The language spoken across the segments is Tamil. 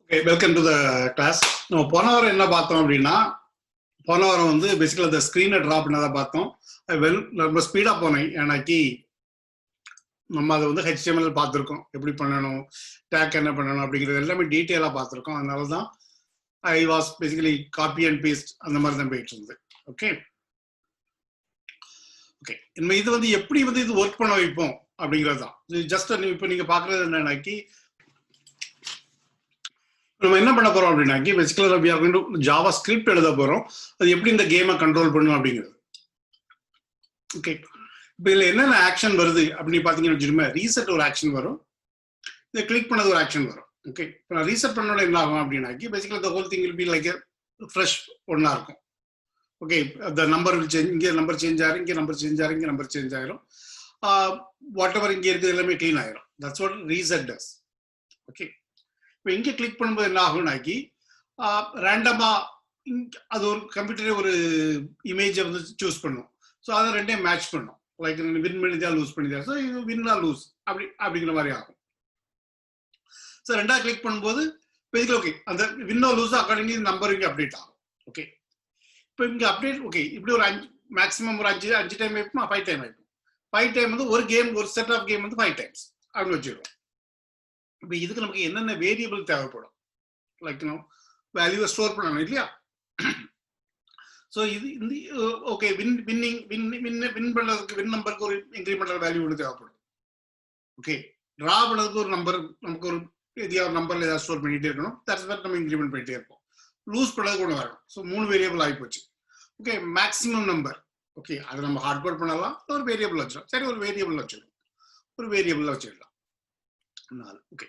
Okay, welcome to the class. நம்ம போன வாரம் என்ன பார்த்தோம் அப்படின்னா, போன வாரம் வந்து பேசிக்கலா அந்த ஸ்க்ரீனை ட்ரா பண்ணதை பார்த்தோம். ரொம்ப ஸ்பீடாக போனேன். ஏன்னாக்கி நம்ம அதை வந்து HTML பார்த்துருக்கோம், எப்படி பண்ணணும், டேக் என்ன பண்ணணும் அப்படிங்கிறது எல்லாமே டீட்டெயிலாக பார்த்துருக்கோம். அதனால தான் I was basically copy and paste அந்த மாதிரி தான் போயிட்டு இருந்தது. ஓகே ஓகே நம்ம இது வந்து எப்படி வந்து இது ஒர்க் பண்ண வைப்போம் அப்படிங்கிறது தான். ஜஸ்ட் இப்போ நீங்கள் பார்க்குறது என்னன்னாக்கி, நம்ம என்ன பண்ண போறோம் அப்படின்னாக்கி பேசிக்கலா ஜாவா ஸ்கிரிப்ட் எழுத போறோம். அது எப்படி இந்த கேமை கண்ட்ரோல் பண்ணும் அப்படிங்கிறது. ஓகே, இப்போ இதுல என்னென்ன ஆக்ஷன் வருது அப்படின்னு பாத்தீங்கன்னு வச்சுக்கோங்க. ரீசெட் ஒரு ஆக்ஷன் வரும், இதை கிளிக் பண்ணது ஒரு ஆக்ஷன் வரும். ஓகே, இப்போ நான் ரீசெட் பண்ணோட என்ன ஆகும் அப்படின்னாக்கி பேசிக்கலா the whole thing will be like fresh ஒன்னா இருக்கும். ஓகே, அந்த நம்பர் இங்கே நம்பர் சேஞ்ச் ஆயிரும், இங்கே நம்பர் சேஞ்ச் ஆயிரும், இங்கே நம்பர் சேஞ்ச் ஆயிரும். வாட் எவர் இங்கே இருக்குது எல்லாமே கிளீன் ஆயிரும். That's what reset does. Okay, இப்போ இங்கே கிளிக் பண்ணும்போது என்ன ஆகும்னாக்கி ரேண்டமா அது ஒரு கம்ப்யூட்டரே ஒரு இமேஜை வந்து சூஸ் பண்ணும். ஸோ அதை ரெண்டையும் மேட்ச் பண்ணும். லைக் வின் பண்ணிதா லூஸ் பண்ணிதா, ஸோ இது வின்னா லூஸ் அப்படிங்கிற மாதிரி ஆகும். ஸோ ரெண்டாவது கிளிக் பண்ணும்போது பேசிக்கலி ஓகே அந்த வின்னோ லூஸ் அக்கார்டிங்லி நம்பர் இங்கே அப்டேட் ஆகும். ஓகே, இப்போ இங்கே அப்டேட் ஓகே இப்படி ஒரு மேக்ஸிமம் ஒரு அஞ்சு டைம் ஆயிப்போம், 5 டைம் ஆயிடும். 5 டைம் வந்து ஒரு கேம், ஒரு செட் ஆஃப் கேம் வந்து 5 டைம்ஸ் அப்படின்னு வச்சுருவோம். இப்போ இதுக்கு நமக்கு என்னென்ன வேரியபிள் தேவைப்படும், லைக் வேல்யூவை ஸ்டோர் பண்ணணும் இல்லையா. ஸோ இது இந்த ஓகே வின் பண்ணுறதுக்கு வின் நம்பருக்கு ஒரு இன்க்ரிமெண்டல் வேல்யூ ஒன்று தேவைப்படும். ஓகே, ட்ரா பண்ணதுக்கு ஒரு நம்பர், நமக்கு ஒரு எதையாவது நம்பர்ல ஏதாவது ஸ்டோர் பண்ணிட்டே இருக்கணும். தட்ஸ் வாட் நம்ம இன்க்ரிமெண்ட் பண்ணிட்டே இருப்போம். லூஸ் பண்ணதுக்கு ஒன்று வரணும். ஸோ 3 வேரியபிள் ஆகி போச்சு. ஓகே, மேக்ஸிமம் நம்பர் ஓகே அதை நம்ம ஹார்ட் கோட் பண்ணலாம், ஒரு வேரியபிள் வச்சிடலாம். சரி, ஒரு வேரியபிள் வச்சிடலாம். 4. ஓகே,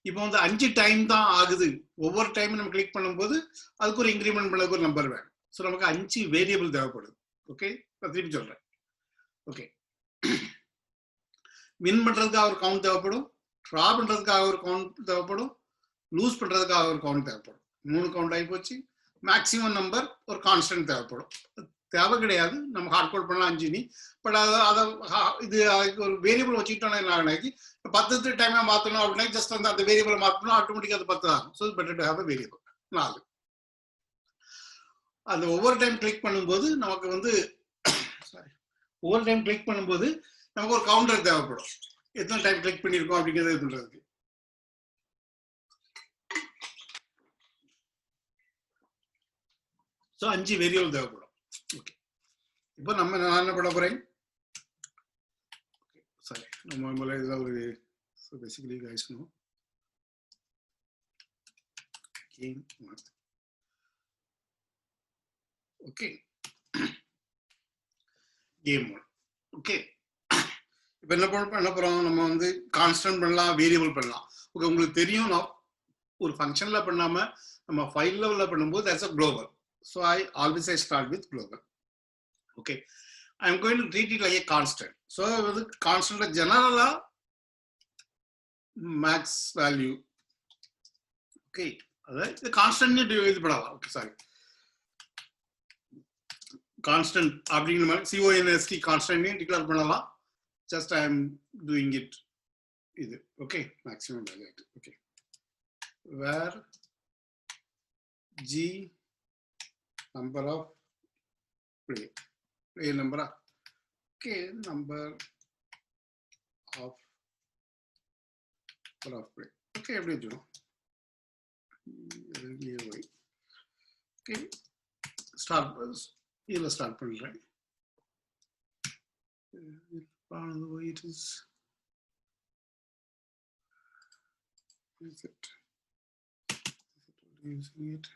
இப்போ வந்து 5 டைம் தான் ஆகுது. ஒவ்வொரு டைமும் நம்ம கிளிக் பண்ணும்போது அதுக்கு ஒரு இன்க்ரிமெண்ட் பண்ணதுக்கு ஒரு நம்பர் வேணும். ஸோ நமக்கு 5 வேரியபிள் தேவைப்படுது. ஓகே, நான் திருப்பி சொல்றேன். ஓகே, வின் பண்றதுக்காக ஒரு கவுண்ட் தேவைப்படும், ட்ரா பண்றதுக்காக ஒரு கவுண்ட் தேவைப்படும், லூஸ் பண்றதுக்காக ஒரு கவுண்ட் தேவைப்படும். 3 கவுண்ட் ஆகி போச்சு. மேக்ஸிமம் நம்பர் ஒரு கான்ஸ்டன்ட் தேவைப்படும். தேவை கிடையாது, நம்ம ஹார்ட் கோட் பண்ணலாம் 5 நீ. பட் அதை இது ஒரு வேரியபிள் வச்சுக்கிட்டோம்னா என்ன ஆகுனாக்கி 10 டைமா மாற்றணும் அப்படின்னா ஜஸ்ட் அந்த வேரியபிளை மாற்றணும், ஆட்டோமேட்டிக்காக அது 10 ஆகும். So better to have a variable. 4. அந்த ஒவ்வொரு டைம் கிளிக் பண்ணும்போது நமக்கு வந்து ஒவ்வொரு டைம் கிளிக் பண்ணும்போது நமக்கு ஒரு கவுண்டர் தேவைப்படும், எத்தனை டைம் கிளிக் பண்ணியிருக்கோம் அப்படிங்கிறது பண்றதுக்கு. ஸோ 5 வேரியபிள் தேவைப்படும். ஓகே, இப்போ நான் என்ன பண்ண போறேன், சரி நம்ம முதல்ல இதில் ஒரு basically guys no game. Okay, game 1. Okay, இப்போ என்ன பண்ண போறோம், நம்ம வந்து கான்ஸ்டன்ட் பண்ணலாம், வேரியபிள் பண்ணலாம். ஓகே, உங்களுக்கு தெரியும் நான் ஒரு ஃபங்க்ஷன்ல பண்ணாம நம்ம ஃபைல் லெவல்ல பண்ணும்போது that's a global. So I always start with global. Okay, I am going to treat it like a constant. So with constant general max value. Okay, the constant இது பண்ணலாம். Okay, sorry, constant அப்படிங்கிற மாதிரி CONST constant டிக்ளேர் பண்ணலாம். Just I am doing it இது. Okay, maximum value. Okay, where G number of play number of okay number of play. Okay, எப்படி வச்சுக்கணும். Okay, இதில் ஸ்டார்ட் பண்ணுறேன். It is using it.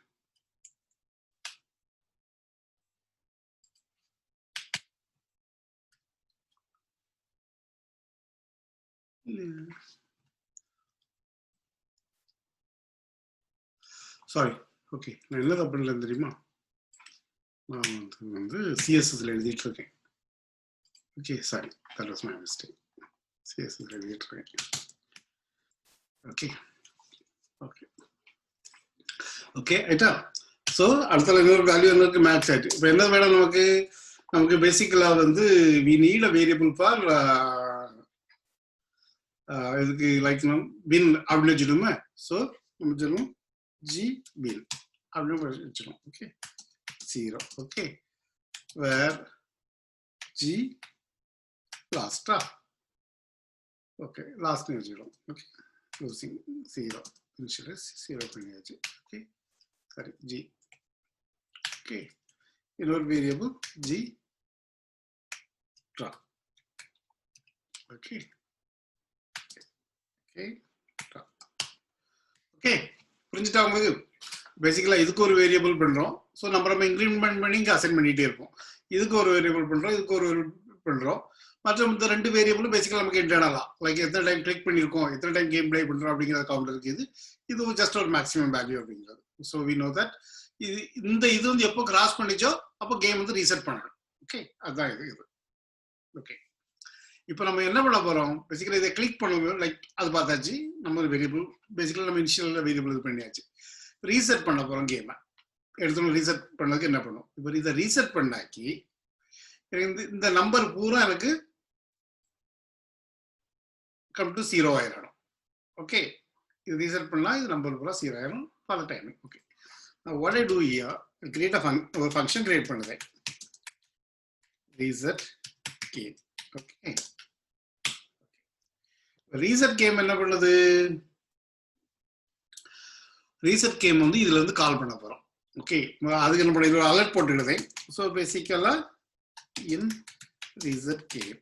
Sorry, okay நான் என்ன தப்பு பண்ணல தெரியுமா, நான் வந்து சிஎஸ்எஸ்ல எழுதிட்டு இருக்கேன். Okay, sorry, that was my mistake. சிஎஸ்எஸ்ல எழுதிட்டு இருக்கேன். ஓகே ஓகே ஓகே ஆயிட்டா. ஸோ அடுத்த இன்னொரு வேல்யூ எனக்கு மேட்ச் ஆயிட்டு. இப்போ என்ன வேணும் நமக்கு பேசிக்கலா வந்து we need a variable for இதுக்கு லைக் வின் அப்படின்னு வச்சுட்டோமே. ஸோ நம்ம சொல்லுவோம் G bill அப்படின்னு வச்சுக்கணும். Okay 0. Okay where G last. Okay last வச்சுக்கணும். ஓகே க்ளோசிங் 0 இனிஷியலைஸ் 0 பண்ணியாச்சு. ஓகே சரி G. ஓகே இன்னொரு variable G draw. Okay okay okay புரிஞ்சுட்டா உங்களுக்கு? பேசிக்கலா இதுக்கு ஒரு வேரியபிள் பண்றோம். ஸோ நம்ம இன்க்ரிமெண்ட் பண்ணி இங்கே அசைன் பண்ணிட்டே இருப்போம். இதுக்கு ஒரு வேரியபிள் பண்றோம், இதுக்கு ஒரு பண்றோம். மற்ற இந்த 2 வேரியபிளும் பேசிக்கலா நமக்கு இன்டர்னலா லைக் எத்தனை டைம் கிளிக் பண்ணியிருக்கோம், எத்தனை டைம் கேம் பிளே பண்றோம் அப்படிங்கிற கவுண்டர் இருக்குது. இது ஜஸ்ட் ஒரு மேக்ஸிமம் வேல்யூ அப்படிங்கிறது. ஸோ வி நோ தட் இது வந்து எப்போ கிராஸ் பண்ணிச்சோ அப்போ கேம் வந்து ரீசெட் பண்ணணும். ஓகே அதுதான் இது. ஓகே இப்போ நம்ம என்ன பண்ண போறோம்? பேசிக்கலா இதை கிளிக் பண்ணுவோம். லைக் அது பார்த்தாச்சு. நம்ம ஒரு வேரியபிள் பேசிக்கலா நம்ம இனிஷியல் வேரியபிள் இது பண்ணியாச்சு. ரீசெட் பண்ண போறோம் கேமை. எடுத்து ரீசெட் பண்ணதுக்கு என்ன பண்ணும்? இப்போ இதை ரீசெட் பண்ணாக்கி இந்த நம்பர் பூரா எனக்கு கம் டு 0 ஆயிடணும். ஓகே இது ரீசெட் பண்ணலாம். இது நம்பர் பூரா 0 ஆயிடும் for the timing. Okay what I do here, create a function create பண்ணுறேன் reset game. Okay reset game என்ன பண்ணுது? reset game வந்து இதுல இருந்து கால் பண்ண போறோம். ஓகே அதுக்கு என்ன பண்ண அலர்ட் போட்டுக்கிட்டேன். ஸோ பேசிக்கலா இன் reset game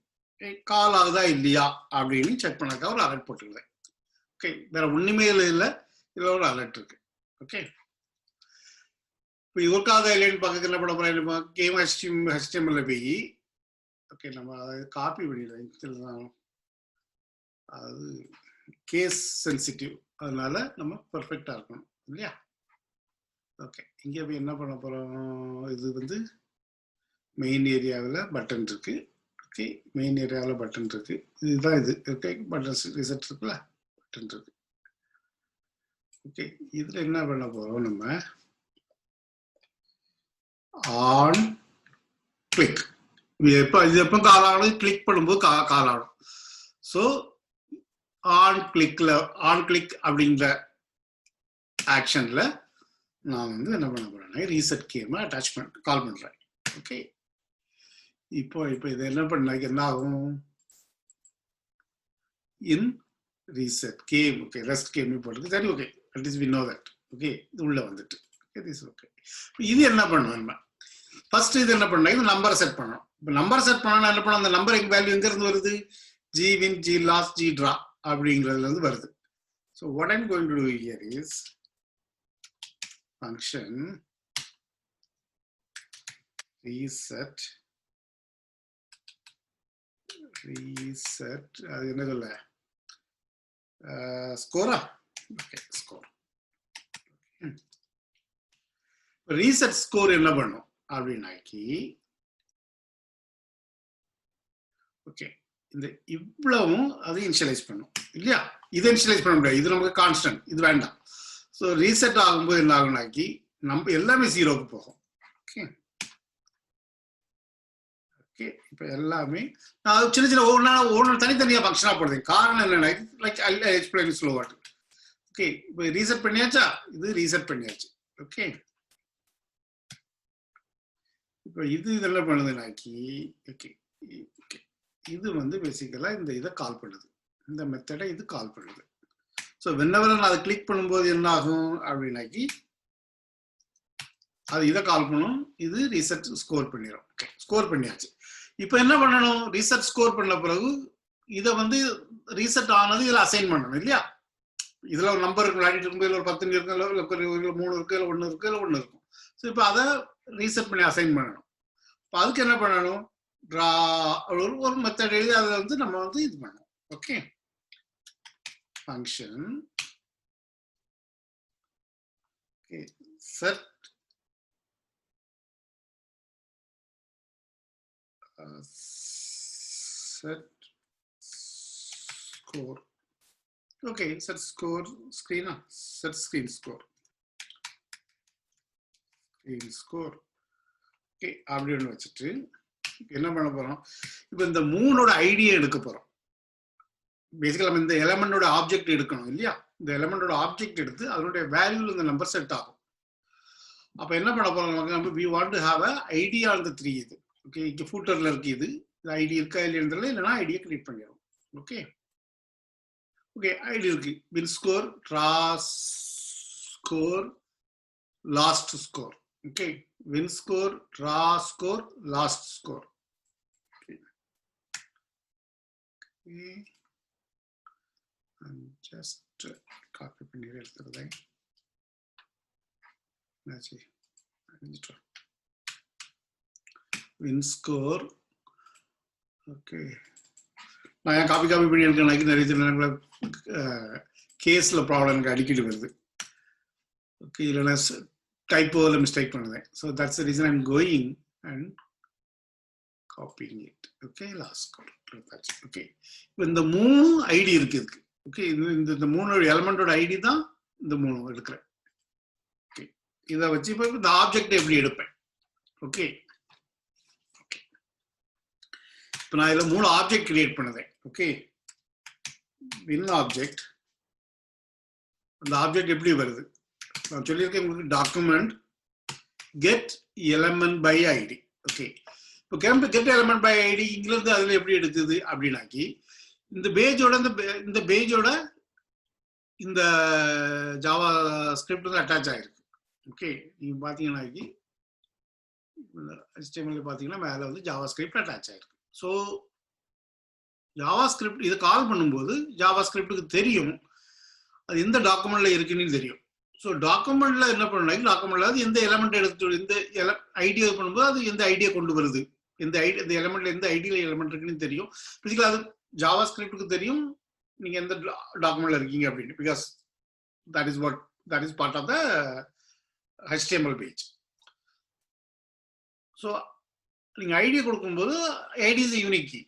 கால் ஆகுதா இல்லையா அப்படின்னு செக் பண்ணாக்கா ஒரு அலர்ட் போட்டுக்கிட்டேன். ஓகே வேற ஒண்ணுமே இல்லை, இதுல ஒரு அலர்ட் இருக்கு. ஓகே இப்போ இது ஒர்க்காக இல்லைன்னு பார்க்க என்ன பண்ண போறோம்? கேம் HTML போய் ஓகே நம்ம அதை காப்பி பண்ணிடலாம். அது கேஸ் சென்சிட்டிவ், அதனால நம்ம பெர்ஃபெக்டா இருக்கணும் இல்லையா? ஓகே இங்கே போய் என்ன பண்ண போறோம்? இது வந்து மெயின் ஏரியாவில் பட்டன் இருக்கு. ஓகே மெயின் ஏரியாவில் பட்டன் இருக்கு. இதுதான் இது. ஓகே பட்டன் ரிசெட் இருக்குல்ல, பட்டன் இருக்கு. ஓகே இதுல என்ன பண்ண போறோம்? நம்ம ஆன் கிளிக். இது எப்போ கால் ஆகணும்? கிளிக் பண்ணும்போது கால் ஆகணும். ஸோ ஆன் கிளிக் அப்படிங்கிற ஆக்ஷன்ல நான் வந்து என்ன பண்ண போறேன்னா ரீசெட் கேமை அட்டாச்மெண்ட் கால் பண்றேன். ஓகே இப்போ இது என்ன பண்ணாக்க என்ன ஆகும்? In reset game. Okay rest game போட்டுருக்கு. சரி okay at is we know that. Okay இது உள்ள வந்துட்டு. Okay this okay. இது என்ன பண்ணுவோம்? நம்ம ஃபர்ஸ்ட் இது என்ன பண்ணா இது நம்பரை செட் பண்ணணும். இப்போ நம்பர் செட் பண்ணா என்ன பண்ணணும்? அந்த நம்பர் வேல்யூ எங்க இருந்து வருது? G win, G lost, G draw அப்படிங்கிறதுல இருந்து வருது. So what I'm going to do here is function reset அது என்ன சொல்ல ஸ்கோரா? Okay score. ரீசெட் ஸ்கோர் என்ன பண்ணும் அப்படின்னாக்கி ஓகே இந்த இவ்வளவும் அது இனிஷியலைஸ் பண்ணும் இல்லையா? இதை இனிஷியலைஸ் பண்ண முடியாது, இது நமக்கு கான்ஸ்டன்ட், இது வேண்டாம். ஸோ ரீசெட் ஆகும்போது என்ன ஆகுனாக்கி நம்ம எல்லாமே 0க்கு போகும். ஓகே ஓகே இப்போ எல்லாமே நான் சின்ன சின்ன ஒவ்வொன்று தனித்தனியாக ஃபங்க்ஷனாக போடுறேன். காரணம் என்னன்னா லைக் எக்ஸ்பிளைன் ஸ்லோவாட்டு. ஓகே இப்போ ரீசெட் பண்ணியாச்சா? இது ரீசெட் பண்ணியாச்சு. ஓகே இப்போ இதெல்லாம் பண்ணுதுனாக்கி ஓகே ஓகே இது வந்து பேசிக்கலா இந்த இதை கால் பண்ணுது, இந்த மெத்தடை இது கால் பண்ணுது. ஸோ வென்னவர் நான் அதை கிளிக் பண்ணும்போது என்ன ஆகும் அப்படின்னாக்கி அது இதை கால் பண்ணும், இது ரீசெட் ஸ்கோர் பண்ணிடும். ஓகே ஸ்கோர் பண்ணியாச்சு. இப்போ என்ன பண்ணணும்? ரீசெட் ஸ்கோர் பண்ண பிறகு இதை வந்து ரீசெட் ஆனது இதில் அசைன் பண்ணணும் இல்லையா? இதுல ஒரு நம்பர் இருக்கு, விளையாடிட்டு இருக்கும்போது இல்லை ஒரு 10 இருக்கு, இல்லை 3 இருக்கு, இல்லை 1 இருக்கு, இல்லை 1 இருக்கும். ஸோ இப்போ அதை ரீசெட் பண்ணி அசைன் பண்ணணும். இப்போ அதுக்கு என்ன பண்ணணும்? ட்ரா ஒரு மெத்தட் எழுதி அதை வந்து நம்ம வந்து இது பண்ணணும். Okay function set score. Okay, set score screen. Set screen score. Okay, அப்படின்னு வச்சுட்டு என்ன பண்ண போறோம்? இப்போ இந்த 3ஓட ஐடியா எடுக்க போறோம். பேசிக்கலா நம்ம இந்த எலமெண்டோட ஆப்ஜெக்ட் எடுக்கணும் இல்லையா? இந்த எலமெண்டோட ஆப்ஜெக்ட் எடுத்து அதனுடைய வேல்யூல இந்த நம்பர் செட் ஆகும். அப்ப என்ன பண்ண போறோம், we want to have a ID on the 3 இது. ஓகே, இங்க ஃபூட்டர்ல இருக்கு இது ஐடி இருக்கா இல்லைன்றதுல, இல்லைன்னா ஐடியை கிரியேட் பண்ணிடும். ஓகே ஓகே, ஐடி இருக்கு, win score, draw score, lost score. Okay, win score, draw score, lost score. Just copy பண்ணி எடுத்துறேன். win score. ஓகே, நான் ஏன் காப்பி பண்ணி எடுக்கிறேன், நிறைய நேரங்களில் கேஸ்ல ப்ராப்ளம் எனக்கு அடிக்கடி வருது. ஓகே, இல்லைன்னா டைப்போவில் மிஸ்டேக் பண்ணுவேன். So that's the reason I'm going and copying it. Okay, last score. Okay, இப்போ இந்த 3 ஐடி இருக்கு இதுக்கு. ஓகே, இந்த 3 எலமெண்டோட ஐடி தான் இந்த 3 எடுக்கிறேன். ஓகே, இதை வச்சு இப்போ இந்த ஆப்ஜெக்ட் எப்படி எடுப்பேன். ஓகே, இப்போ நான் இதில் 3 ஆப்ஜெக்ட் கிரியேட் பண்ணுவேன். Okay, win object. அந்த ஆப்ஜெக்ட் எப்படி வருது நான் சொல்லியிருக்கேன் உங்களுக்கு, document get element by ID. Okay, இப்போ கெட் எலமெண்ட் பை ஐடி இங்கிலிருந்து அதில் எப்படி எடுக்குது அப்படின்னாக்கி, இந்த பேஜோட இந்த பேஜோட இந்த ஜாவா ஸ்கிரிப்ட் வந்து அட்டாச் ஆகிருக்கு. ஓகே, நீங்கள் பார்த்தீங்கன்னாக்கி HTML பார்த்தீங்கன்னா மேலே வந்து ஜாவா ஸ்கிரிப்ட் அட்டாச் ஆகிருக்கு. ஸோ ஜாவா ஸ்கிரிப்ட் இதை கால் பண்ணும்போது ஜாவா ஸ்கிரிப்டுக்கு தெரியும் அது எந்த டாக்குமெண்ட்ல இருக்குன்னு தெரியும். ஸோ டாக்குமெண்ட்ல என்ன பண்ணணும், டாக்குமெண்ட்ல அது எந்த எலமெண்ட் எடுத்து இந்த ஐடியா பண்ணும்போது அது எந்த ஐடியா கொண்டு வருது, இந்த எலமெண்ட்ல எந்த ஐடியில எலமெண்ட் இருக்குன்னு தெரியும். பிசிக்கலா அது ஜாவா ஸ்கிரிப்டுக்கு தெரியும் நீங்க எந்த டாக்குமெண்ட்ல இருக்கீங்க அப்படின்னு, because that is part of the HTML page. So நீங்க ஐடியா கொடுக்கும்போது ID is unique key.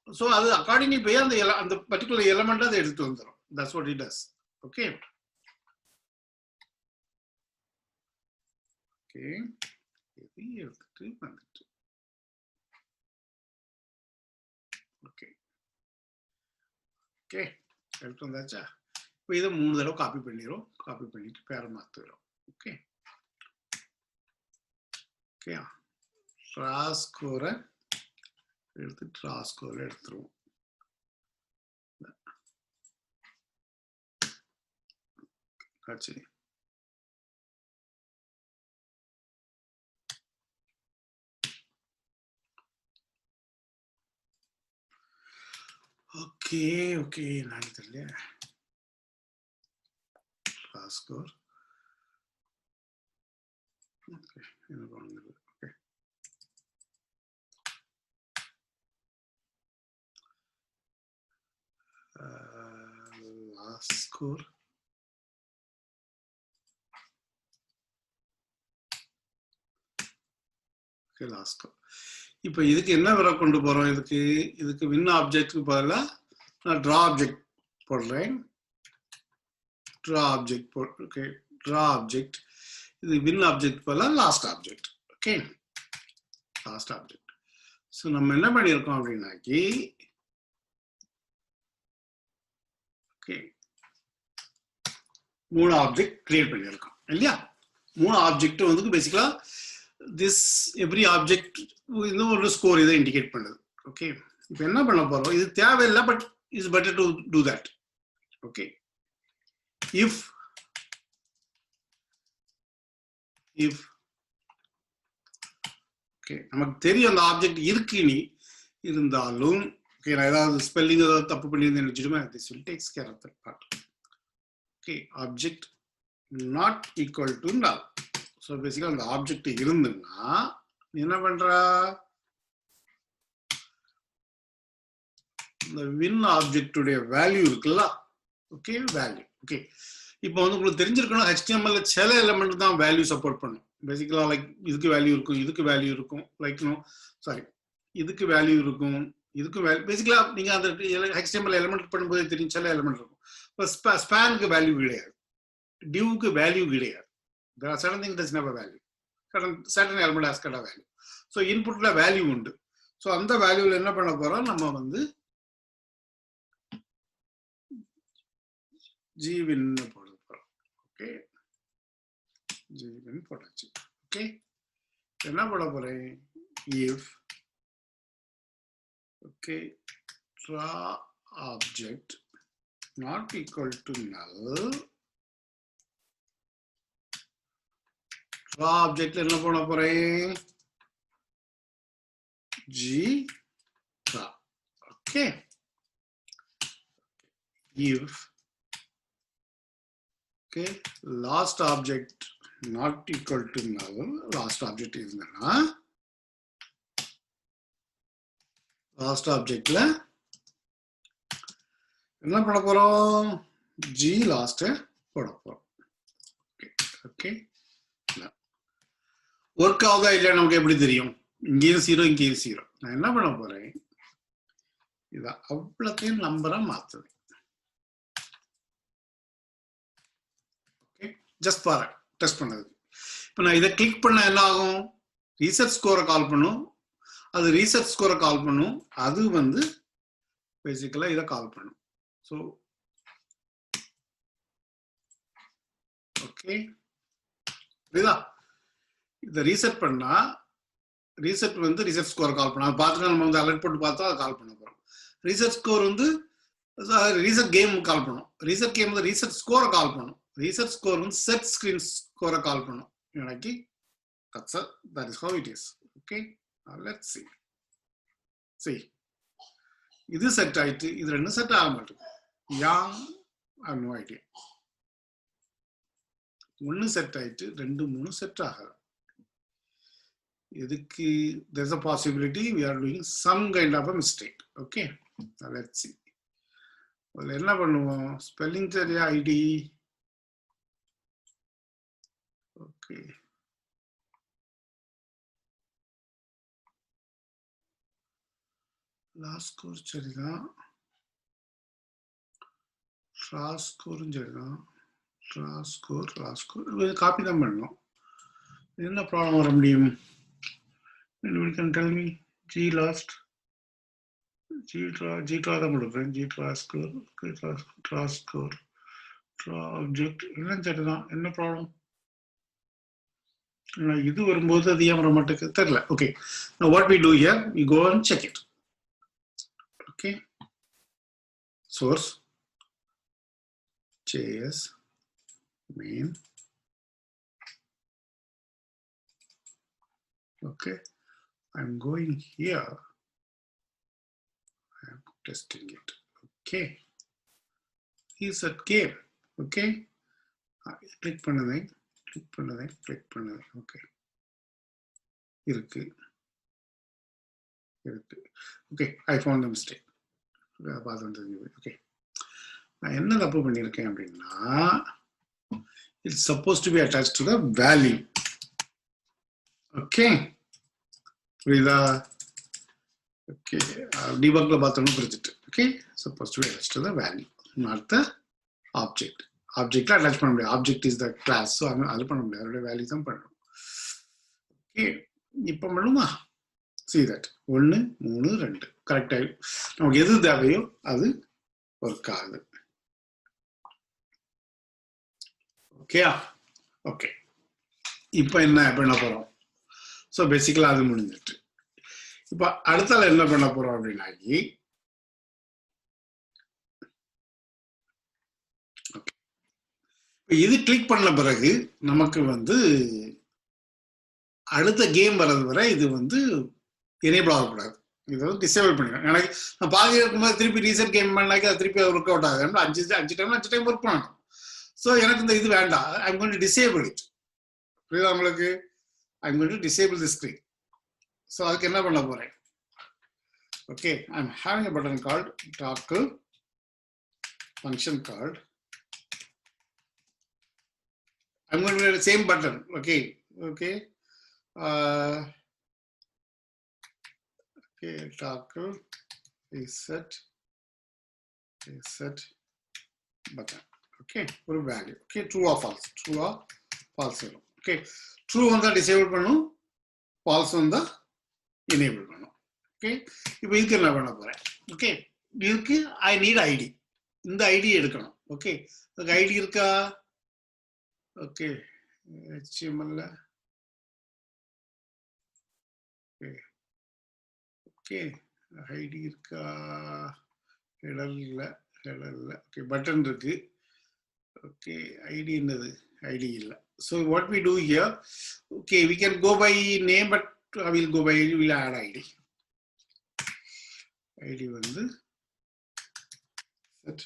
So அது அக்கார்டிங்லி போய் அந்த பர்டிகுலர் எலமெண்ட் அதை எடுத்து வந்துடும். That's what it does. Okay okay, இது எடுத்துட்டு வந்துட்டு ஓகே ஓகே எடுத்து வந்தாச்சா. இப்போ இதை 3 தடவை காப்பி பண்ணிடுறோம். காப்பி பண்ணிட்டு பேரை மாற்றுறோம். ஓகே ஓகே, ட்ரா ஸ்கோரை எடுத்து ட்ரா ஸ்கோரை எடுத்துருவோம். ஆச்சு. ஓகே ஓகே, நான் தெரியல ட்ரா ஸ்கோர். ஓகே, என்ன பண்ணுங்க. Okay, last score. Okay, last score. இப்போ இதுக்கு என்ன வர கொண்டு போறோம், இதுக்கு வின் ஆப்ஜெக்ட்க்கு பதிலாக நான் ட்ரா ஆப்ஜெக்ட் போடுறேன். Draw object okay, draw object. இது வின் ஆப்ஜெக்ட் பதிலாக last object. Okay, last object. So நம்ம என்ன பண்ணியிருக்கோம் அப்படின்னாக்கி, ஓகே 3 ஆப்ஜெக்ட் கிரியேட் பண்ணியிருக்கோம் இல்லையா. 3 ஆப்ஜெக்ட் வந்து பேசிக்கலா திஸ் எவ்ரி ஆப்ஜெக்ட் இன்னும் ஒரு ஸ்கோர் இதை இண்டிகேட் பண்ணுது. ஓகே, இப்போ என்ன பண்ண போறோம், இது தேவையில்லை, but it's better to do that. Okay, if okay நமக்கு தெரியும் அந்த ஆப்ஜெக்ட் இருக்கு நீ இருந்தாலும், ஓகே நான் ஏதாவது ஸ்பெல்லிங் ஏதாவது தப்பு பண்ணியிருந்தேன் நினைச்சிடுமே, this will takes care of that part. Okay, object not equal to null. So basically அந்த ஆப்ஜெக்ட் இருந்துன்னா என்ன பண்ற, இந்த வின் ஆப்ஜெக்டுடைய வேல்யூ இருக்குல்ல. Okay, value. ஓகே, இப்போ வந்து உங்களுக்கு தெரிஞ்சிருக்கணும் HTML சில எலிமெண்ட் தான் வேல்யூ சப்போர்ட் பண்ணும். பேசிக்கலா லைக் இதுக்கு வேல்யூ இருக்கும், இதுக்கு வேல்யூ இருக்கும், லைக் சாரி இதுக்கு வேல்யூ இருக்கும், இதுக்கு வேல்யூ. பேசிக்கலா நீங்க அந்த HTML எலிமெண்ட் பண்ணும்போது தெரியும் சில எலிமெண்ட் இருக்கும். இப்போ ஸ்பேனுக்கு வேல்யூ கிடையாது, டிவ்க்கு வேல்யூ கிடையாது. There are certain things that never value. Certain element has got a value. So inputல வேல்யூ உண்டு. ஸோ அந்த வேல்யூல என்ன பண்ண போறோம், நம்ம வந்து ஜிவின் போட போறோம். ஓகே, ஜிவின் போட்டாச்சு. ஓகே, என்ன போட போறேன்? if okay draw object not equal to null, draw object என்ன போட போறேன்? g draw. okay, if okay last object not equal to null, last object is na last object la enna poda porom? g last poda porom. okay work ஆகுதா இல்ல நமக்கு எப்படி தெரியும்? இங்கேயும் 0 இங்கேயும் 0. நான் என்ன பண்ண போறேன்? இத அவ்வளத்தையும் நம்பரா மாத்துறேன். ஓகே, ஜஸ்ட் ஃபார் டெஸ்ட் பண்ணது. இப்போ நான் இதை கிளிக் பண்ண என்ன ஆகும்? ரீசெட் ஸ்கோரை கால் பண்ணும். அது ரீசெட் ஸ்கோரை கால் பண்ணும். அது வந்து பேசிக்கலா இதை கால் பண்ணும். ஸோ ஓகே, புரியுதா? இதை ரீசெட் பண்ணா ரீசெட் வந்து ரீசெட் ஸ்கோரை கால் பண்ணணும். அது பார்த்துட்டு நம்ம வந்து அலர்ட் போட்டு பார்த்தா அதை கால் பண்ண போறோம். ரீசெட் ஸ்கோர் வந்து ரீசெட் கேம் கால் பண்ணும். ரீசெட் கேம் வந்து ரீசெட் ஸ்கோரை கால் பண்ணும். ரீசெட் ஸ்கோர் வந்து செட் ஸ்கிரீன் ஸ்கோரை கால் பண்ணும். எனக்கு that is how it is. okay, now let's see இது செட் ஆயிட்டு இது ரெண்டும் செட் ஆக மாட்டேங்குது. யாங் I have no idea. ஒன்னு செட் ஆயிட்டு 2 3 செட் ஆகாது. இதுக்கு there's a possibility we are doing some kind of a mistake. okay, now let's see. well என்ன பண்ணுவோம்? ஸ்பெல்லிங் சரியா ஐடி. ஓகே, லாஸ்ட் ஸ்கோர் சரிதான், லாஸ்ட் ஸ்கோரும் சரிதான், லாஸ்ட் ஸ்கோர் காப்பி தான் பண்ணணும். என்ன ப்ராப்ளம் வர முடியும்? anybody can tell me? g last g draw தான் கொடுப்பேன். g draw score, draw score, draw object எல்லாம் சரிதான். என்ன ப்ராப்ளம்? இது வரும்போது அது ஏன் வர மாட்டேங்குது தெரியல. Okay, now what we do here, we go and check it. okay, source js main. okay, I'm going here, I'm testing it. okay, is at game. okay, click பண்ணுதேன். ஓகே, இருக்கு. Okay, I found the mistake. Okay, நான் என்ன தப்பு பண்ணியிருக்கேன் அப்படின்னா, it's suppose to be attached to the value. Okay, புரியுதா? ஓகே, டீபக்ல பார்த்தோம்னு புரிஞ்சுட்டு. Okay, suppose to be attached to the value, not the object. ஆப்ஜெக்ட்ல அட்டாச் பண்ண முடியாது. Object is the class. So அது பண்ண முடியாது, அதோட வேல்யூ தான் பண்ணணும். ஓகே, இப்போ பண்ணுமா? see that 1 3 2 கரெக்ட் ஆகி நமக்கு எது தேவையோ அது ஒர்க் ஆகுது. ஓகேயா? ஓகே, இப்போ என்ன பண்ண போறோம்? ஸோ பேசிக்கலா அது முடிஞ்சிட்டு. இப்போ அடுத்தால என்ன பண்ண போறோம் அப்படின்னாக்கி, இது கிளிக் பண்ண பிறகு நமக்கு வந்து அடுத்த கேம் வர்றது வரை இது வந்து எனேபிள் ஆகக்கூடாது. இதை வந்து டிசேபிள் பண்ணிடுவேன். எனக்கு நான் பாதி இருக்கும்போது திருப்பி ரீசெட் கேம் பண்ணாக்கி அது திருப்பி ஒர்க் அவுட் ஆகுது. 5 டைம் ஒர்க் பண்ணணும். ஸோ எனக்கு இந்த இது வேண்டாம். I'm going to disable it. புரியுதா உங்களுக்கு? I'm going to disable the screen. So அதுக்கு என்ன பண்ண போறேன்? Okay, I'm having a button called toggle function called, I'm going to do the same button. Okay, toggle reset button. Okay, for value. Okay, true or false. Okay, true on the disable பண்ணும், false on the enable பண்ணும். Okay, இப்போ இதுக்கு என்ன பண்ண போறேன்? Okay, இதுக்கு I need ID. இந்த ID எடுக்கணும். ஓகே, ஐடி இருக்கா? ஓகே, HTML ஓகே, ஐடி இருக்கா? ஹெடர் இல்ல. ஓகே, பட்டன் இருக்கு. ஓகே, ஐடி என்னது? ஐடி இல்ல. So what we do here, okay, we can go by name, but I will go by, we'll add ID. ID வந்து set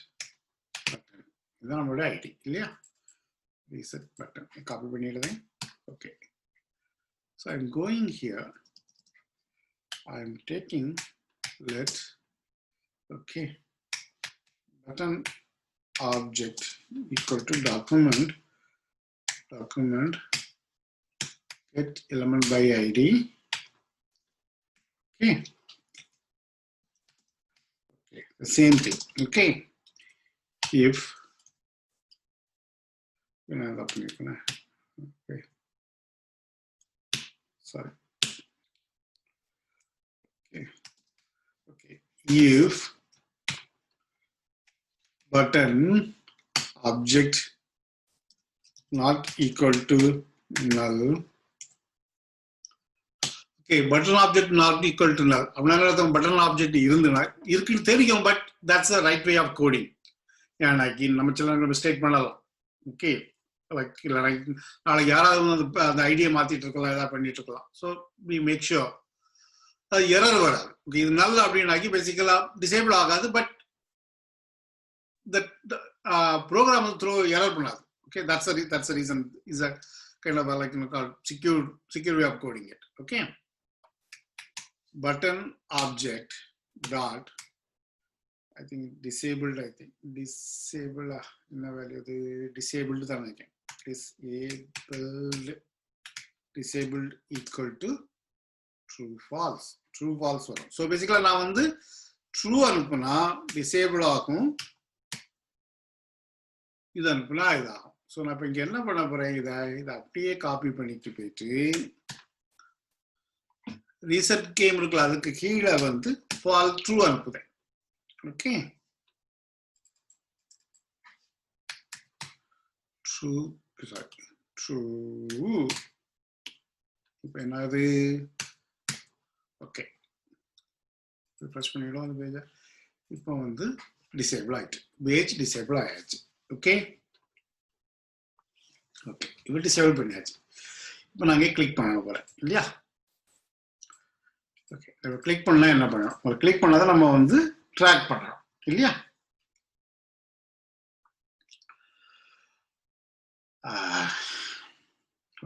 button. இதுதான் நம்மளோட ஐடி இல்லையா? reset button. காப்பி பண்ணிடுறேன். Okay, so I'm going here. I'm taking okay, button object equal to document get element by ID. Okay, the same thing. Okay, if okay, sorry. Okay, if button object not equal to null. Okay, button object not equal to null. அப்படின்னா button object இருக்குன்னு தெரியும், but that's the right way of coding. ஏன்னாக்கி நம்ம சில மிஸ்டேக் பண்ணலாம். ஓகே, லைக் இல்லை நாளைக்கு யாராவது அந்த ஐடியா மாத்திட்டு இருக்கலாம், ஏதாவது பண்ணிட்டு இருக்கலாம். ஸோ வி மேக் ஷுர் அது எரர் வராது. ஓகே, இது நல்ல அப்படின்னாக்கி பேசிக்கலா டிசேபிள் ஆகாது, பட் ப்ரோக்ராம் வந்து த்ரோ எரர் பண்ணாது. Okay, that's the reason. Is a kind of a, like, called secure way of coding it. Okay, button object dot, I think disabled. In a value the disabled disabled equal to true false வரும். So basically நான் வந்து true அனுப்புனா disable ஆகும், இது அனுப்புனா இதாகும். ஸோ நான் இப்போ இங்கே என்ன பண்ண போறேன், இதை அப்படியே காப்பி பண்ணிட்டு போயிட்டு ரீசெட் கேம் இருக்குல்ல, அதுக்கு கீழே வந்து ஃபால் ட்ரூ அனுப்புதேன். ஓகே, ட்ரூ இப்போ என்னது? ஓகே, ரிஃப்ரெஷ் பண்ணிவிடும் அந்த பேஜை. இப்போ வந்து டிசேபிள் ஆயிட்டு, பேஜ் டிசேபிள் ஆயாச்சு. ஓகே, ஓகே, இப்போ டிசேபிள் பண்ணியாச்சு. இப்போ நாங்கள் கிளிக் பண்ண போகிறேன் இல்லையா? ஓகே, இப்போ கிளிக் பண்ணால் என்ன பண்ணணும்? ஒரு கிளிக் பண்ணாதான் நம்ம வந்து ட்ராக் பண்ணுறோம் இல்லையா?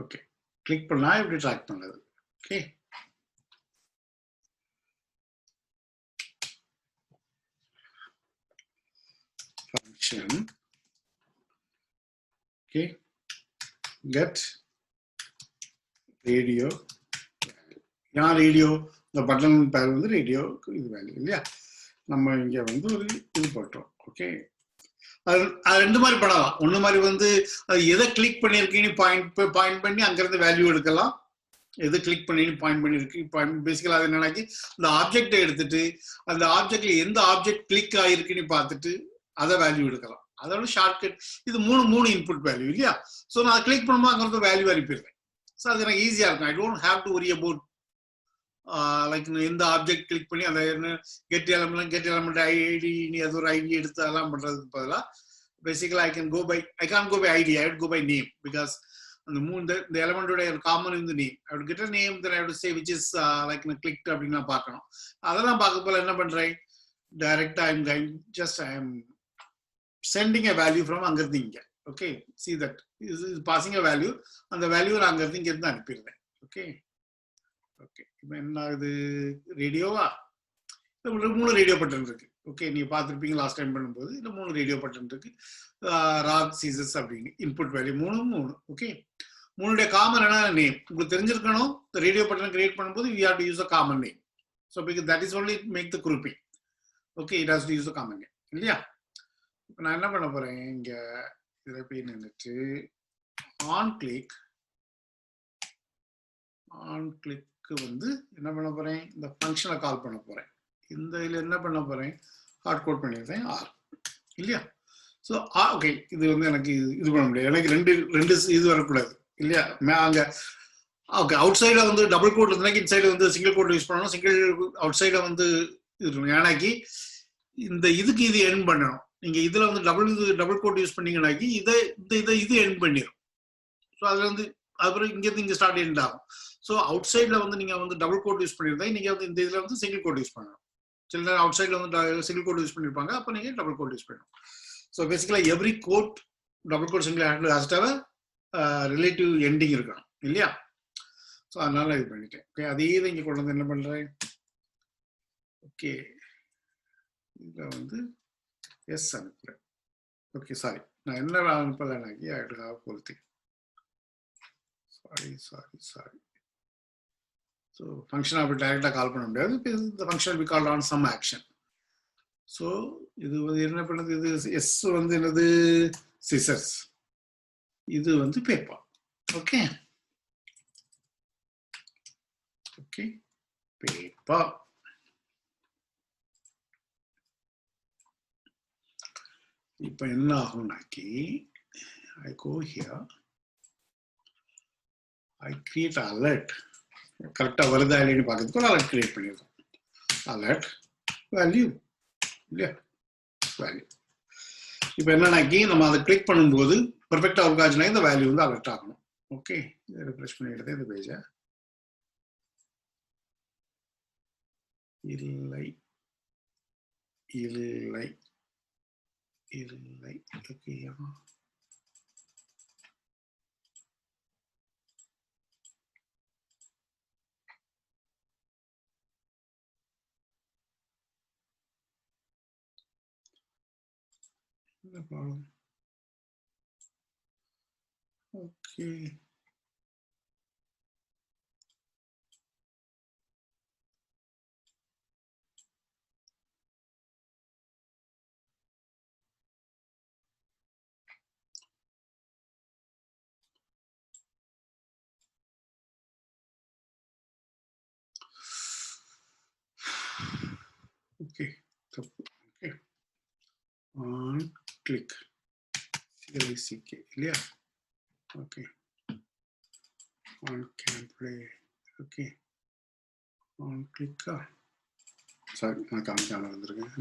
ஓகே, கிளிக் பண்ணா எப்படி ட்ராக் பண்ணுறது? Okay, function okay, get radio value. यहाँ radio இந்த பட்டன் பேர் வந்து ரேடியோ இது வேல்யூ இல்லையா? நம்ம இங்க வந்து ஒரு இது போட்டோம். ஓகே, அது ரெண்டு மாதிரி பண்ணலாம். ஒன்று மாதிரி வந்து அது எதை கிளிக் பண்ணியிருக்கீன்னு பாயிண்ட் பண்ணி அங்கிருந்து வேல்யூ எடுக்கலாம். எது கிளிக் பண்ணி பாயிண்ட் பண்ணிருக்கு, பேசிக்கலா அது என்னன்னாக்கி அந்த ஆப்ஜெக்டை எடுத்துட்டு அந்த ஆப்ஜெக்ட்ல எந்த ஆப்ஜெக்ட் கிளிக் ஆகிருக்குன்னு பார்த்துட்டு அதை வேல்யூ எடுக்கலாம். அதோட ஷார்ட்கட் இது மூணு இன்புட் வேல்யூ இல்லையா? ஸோ நான் அதை கிளிக் பண்ணும்போது அங்கிருந்து வேல்யூ அனுப்பிடுறேன். ஸோ அது எனக்கு ஈஸியா இருக்கும். I don't have to worry about like எந்த ஆப்ஜெக்ட் கிளிக் பண்ணி அந்த கெட் எலமெண்ட் ஐடி நீ அது ஒரு ஐடி எடுத்து அதெல்லாம் பண்றதுக்கு பதிலாக basically I can go by ID, I would go by name. Because அந்த இந்த எலமெண்டோட காமன் இந்த name, I would get a name, then I would say which is like click அப்படின்னு நான் பார்க்கணும். அதெல்லாம் பார்க்க போல என்ன பண்றேன், டைரக்டா I am sending a value from அங்கிருந்து இங்க. Okay, see that is passing a value, அந்த வேல்யூ நான் அங்கிருந்து இங்க இருந்து அனுப்பிடுறேன். ஓகே, ஓகே, இப்போ என்ன ஆகுது? ரேடியோவா? மூணு ரேடியோ பட்டன் இருக்கு. ஓகே, நீங்க பார்த்துருப்பீங்க லாஸ்ட் டைம் பண்ணும்போது. இந்த 3 ரேடியோ பட்டன் இருக்கு. ராக் சீசஸ் அப்படின்னு இன்புட் வேல்யூ 3. ஓகே, 3 காமன் என்ன நேம் உங்களுக்கு தெரிஞ்சிருக்கணும். ரேடியோ பட்டன் கிரியேட் பண்ணும்போது we have to use a common name. So because that is only make the grouping. Okay, it has to use a common name இல்லையா? இப்போ நான் என்ன பண்ண போறேன், இங்க இதில் போய் நின்றுட்டு ஆன் கிளிக்கு வந்து என்ன பண்ண போறேன், இந்த ஃபங்க்ஷனை கால் பண்ண போறேன். இந்த இதில் என்ன பண்ண போறேன், ஹார்ட் கோட் பண்ணிடுறேன் ஆர் இல்லையா? ஸோ ஓகே, இது வந்து எனக்கு இது பண்ண முடியாது. எனக்கு ரெண்டு இது வரக்கூடாது இல்லையா? அங்கே ஓகே, அவுட் சைட வந்து டபுள் கோட் இருந்தாக்கி இன்சைடு வந்து சிங்கிள் கோட் யூஸ் பண்ணணும். சிங்கிள் அவுட் சைட வந்து இருக்கணும். ஏன்னாக்கி இந்த இதுக்கு இது எண்ட் பண்ணணும். நீங்க இதுல வந்து டபுள் கோட் யூஸ் பண்ணீங்கன்னாக்கி இது எண்ட் பண்ணிடும். ஸோ அதுல வந்து அப்புறம் இங்கேருந்து இங்கே ஸ்டார்ட் எண்ட் ஆகும். ஸோ அவுட் சைட்ல வந்து நீங்க வந்து டபுள் கோட் யூஸ் பண்ணியிருந்தா நீங்க வந்து இந்த இதுல வந்து சிங்கிள் கோட் யூஸ் பண்ணணும். சில நேரம் அவுட் சைட்ல வந்து சிங்கிள் கோட் யூஸ் பண்ணிருப்பாங்க, அப்போ நீங்க டபுள் கோட் யூஸ் பண்ணணும். So basically every quote double quote single has to have relative ending இருக்கணும் இல்லையா? ஸோ அதனால இது பண்ணிட்டேன். ஓகே, அதே தான் இங்கே கொண்டு வந்து என்ன பண்றேன்? ஓகே, இதில் வந்து எஸ் அனுப்புறேன். ஓகே, சாரி, நான் என்ன அனுப்பலைனாக்கி ஐ பொறுத்து சாரி. ஸோ ஃபங்க்ஷன் அப்படி டைரெக்டாக கால் பண்ண முடியாது. இந்த function we call on some action. So இது வந்து என்ன பண்ணுது? இது எஸ் வந்து என்னது? சிசர்ஸ். இது வந்து பேப்பர். Okay okay, paper. இப்போ என்ன ஆகும்னாக்கி I go here, I create alert. கரெக்டா வருதா இல்லைன்னு பார்க்கறதுக்கு ஒரு அலர்ட் கிரியேட் பண்ணிருக்கோம். அலர்ட் வேல்யூ இல்லையா? வேல்யூ. இப்போ என்னன்னாக்கி நம்ம அதை கிளிக் பண்ணும்போது பெர்ஃபெக்டா ஒர்க் ஆச்சுன்னா இந்த வேல்யூ வந்து அலர்ட் ஆகணும். ஓகே, இதை ரிஃப்ரெஷ் பண்ணிடுறது இந்த பேஜை. இல்லை இல்லை இல்லை okay, no problem. Okay. Okay. Okay. On click. CLICK. Yeah. Okay. On can play. Okay. On click. Sorry, நான் காமிக்காம வந்திருக்கேன்,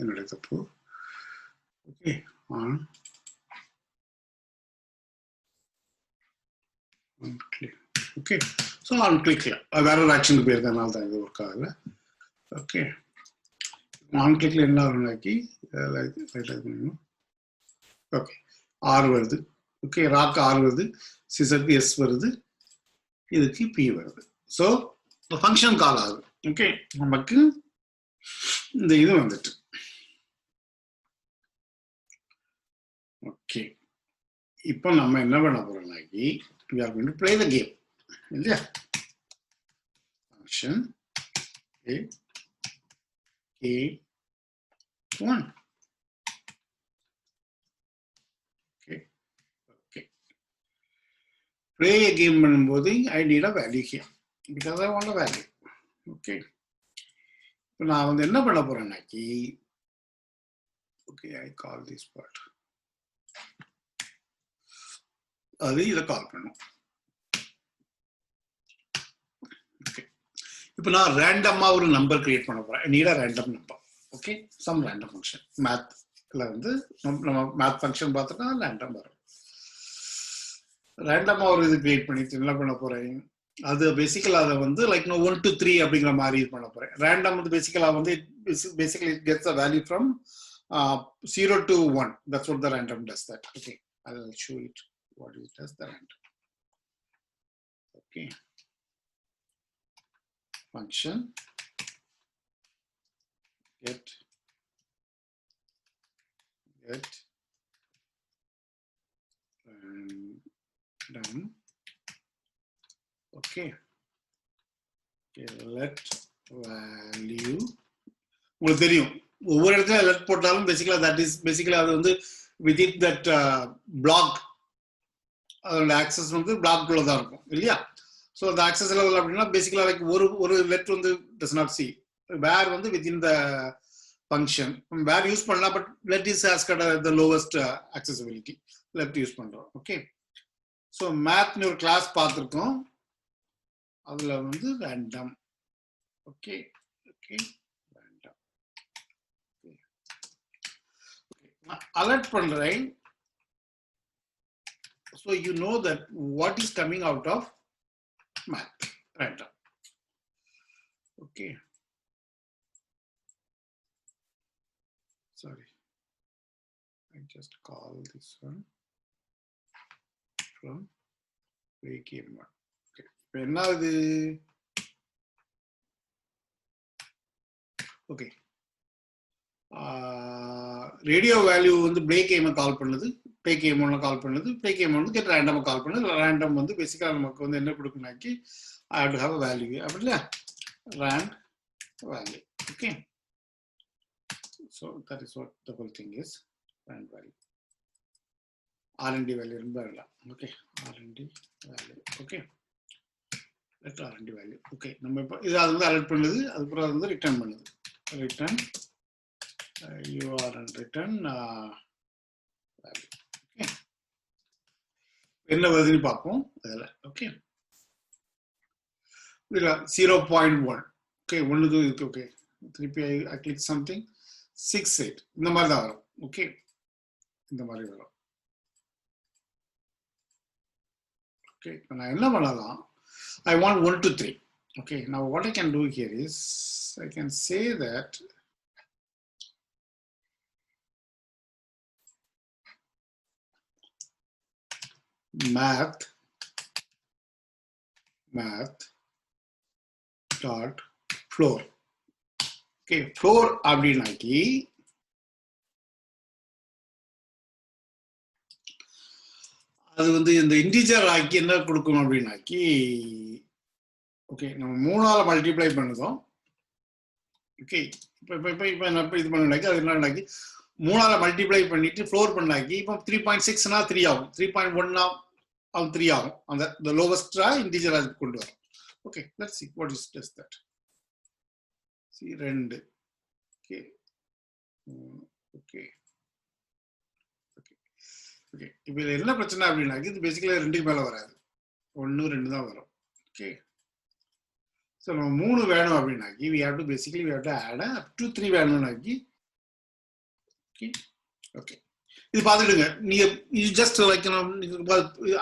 என்னுடைய தப்பு. Okay, on click. Okay, so on கிளிக்ல வேற ஒரு ஆக்ஷனுக்கு போயிருக்கனால தான் இது ஒர்க் ஆகல. ஓகே, ஆன் கிளிக்ல என்ன ஆகும்னாக்கி ஓகே ஆர் வருது. ஓகே, ராக்கு ஆர் வருது, சிசருக்கு எஸ் வருது, இதுக்கு பி வருது. ஸோ ஃபங்க்ஷன் கால் ஆகுது. ஓகே, நமக்கு இந்த இது வந்துட்டு. ஓகே, இப்போ நம்ம என்ன பண்ண போறோம்னாக்கி we are going to play the game இல்லையா? function a1. okay okay, play a game பண்ணும்போது I need a value here because I want a value. okay, இப்போ நான் வந்து என்ன பண்ண போறேன்னாக்கி okay, I call this part, அது இதை கால் பண்ணும். ஓகே, இப்போ நான் ரேண்டமா ஒரு நம்பர் கிரியேட் பண்ண போறேன். Need a random number. Okay, some random function. மேத்ல வந்து நம்ம மேத் ஃபங்க்ஷன் பார்த்தோம்னா ரேண்டம் வரும். ரேண்டமா ஒரு இது கிரியேட் பண்ணிட்டு என்ன பண்ண போறேன்? அது பேசிக்கலா அதை வந்து லைக் 1 to 3 அப்படிங்கிற மாதிரி இது பண்ண போறேன். ரேண்டம் வந்து பேசிக்கலா வந்து basically it gets a value from 0 to 1. That's what the random does that. Okay, I'll show it what it does the random. Okay, function get random. Okay, let value. உங்களுக்கு தெரியும் ஒவ்வொரு இடத்துல லெட் போட்டாலும் பேசிக்கலா தட் இஸ் பேசிக்கலா அது வந்து within that block, அதோட ஆக்சஸ் வந்து பிளாக் குள்ள தான் இருக்கும் இல்லையா? ஸோ அந்த ஆக்சஸ் லெவல் அப்படின்னா பேசிக்கலா லைக் ஒரு லெட் வந்து டஸ் நாட் சி வேர் வந்து within the function where use பண்ணலாம், but let is as the lowest accessibility let use பண்றோம். ஓகே, ஸோ மேத்னு ஒரு கிளாஸ் பார்த்துருக்கோம், அதுல வந்து random. Okay okay random. Alert பண்றேன், so you know that what is coming out of math random. Okay, sorry, I just call this one from playGame1. Okay, இப்போ என்ன ஆகுது? ஓகே, ரேடியோ வேல்யூ வந்து playGame கால் பண்ணுது, playGame1 கால் பண்ணுது, playGame1 get random கால் பண்ணுது. ரேண்டம் வந்து பேசிக்கா நமக்கு வந்து என்ன கொடுக்குனாக்கி I have to have a value, அப்படி இல்லையா? rand value. Okay, so that is what the whole thing is, rand value. R&D value remember. Okay, R&D value. Okay, let R&D value. Okay, நம்ம இப்போ இது அது வந்து அலர்ட் பண்ணுது, அதுக்கப்புறம் அது வந்து ரிட்டர்ன் பண்ணுது. Return URL return value. Okay, என்ன வருதுன்னு பார்ப்போம் அதில். ஓகே, இதில் 0.1. ஓகே, ஒன்றுக்கு இருக்கு. ஓகே, திருப்பி ஐ கிளிக் சம்திங் 6.8 இந்த மாதிரி தான் வரும். ஓகே, இந்த மாதிரி வரும். ஓகே, இப்போ நான் என்ன பண்ணலாம், I want 1 to 3. Okay, now what I can do here is I can say that math dot floor. Okay, floor அப்படினாக்கி அது வந்து இந்த இன்டிஜர் ஆக்கி என்ன கொடுக்கும் அப்படின்னாக்கி, ஓகே நம்ம 3ஆல மல்டிப்ளை பண்ணுதோம். ஓகே, இப்போ என்ன இது பண்ணாக்கி அது என்னன்னாக்கி 3ஆல மல்டிப்ளை பண்ணிட்டு ஃப்ளோர் பண்ணாக்கி இப்போ 3.6னா 3 ஆகும், 3.1னா 3 ஆகும். அந்த லோவஸ்டா இன்டிஜர் அது கொண்டு வரும். Okay, let's see what is just that. see 2. Okay okay okay, இப்போ இது என்ன பிரச்சனை அப்படின்னாக்கி இது பேசிக்கலி 2க்கு மேலே வராது, 1 2 தான் வரும். ஓகே, ஸோ நம்ம 3 வேணும் அப்படின்னாக்கி we have to basically we have to add up to 3 வேணும்னாக்கி. ஓகே ஓகே, இது பார்த்துடுங்க நீங்க, ஜஸ்ட் லைக்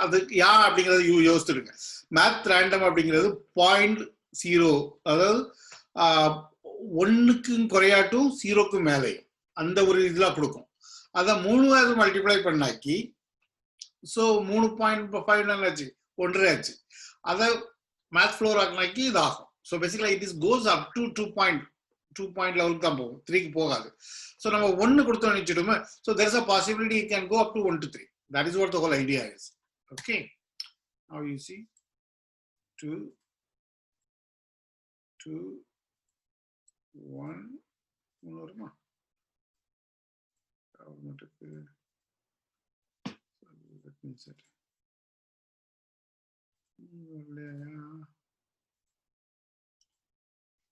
அது யா அப்படிங்கிறது யோசிச்சுடுங்க. மேத் ரேண்டம் அப்படிங்கிறது 0.0, அதாவது 1க்கும் குறையாட்டும் 0க்கும் மேலேயும் அந்த ஒரு இதெல்லாம் கொடுக்கும். அதான் 3 மல்டிப்ளை பண்ணாக்கி ஸோ 3.5 ஆச்சு, 1.5 ஆச்சு. அதை மேத் ஃப்ளோர் ஆகினாக்கி இது ஆகும். So basically it is cos up to 2 லெவலுக்கு தான் போகும், 3க்கு போகாது. ஸோ நம்ம 1 கொடுத்தோம் நினைச்சிடுமே, so there is a possibility it can go up to 1 to 3. That is what the whole idea is. Okay, now you see 2 1 வருமா?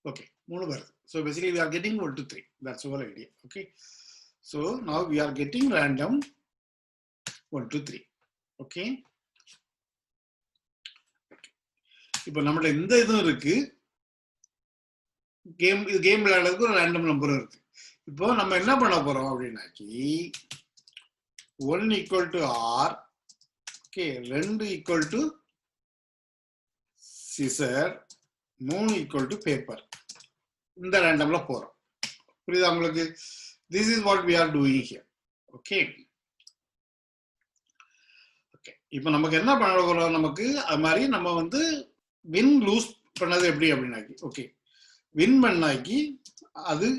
Okay, 3 வருது. So basically we are getting 1 to 3. That's the whole idea. Okay, so now we are getting random 1 to 3. Okay, இப்போ நம்மள இந்த இதுவும் இருக்கு, கேம் விளையாடுறதுக்கு ஒரு ரேண்டம் நம்பரும் இருக்கு. இப்போ நம்ம என்ன பண்ண போறோம் அப்படின்னாக்கி 1 equal to R, okay 2 equal to scissor, 3 equal to paper, இந்த ரேண்டம்ல போறோம். புரியுதா உங்களுக்கு? This is what we are doing here. Okay, okay, இப்போ நமக்கு என்ன பண்ண போறோம், நமக்கு அது மாதிரி நம்ம வந்து வின் லூஸ் பண்ணது எப்படி அப்படின்னாக்கி, ஓகே வின் பண்ணாக்கி அது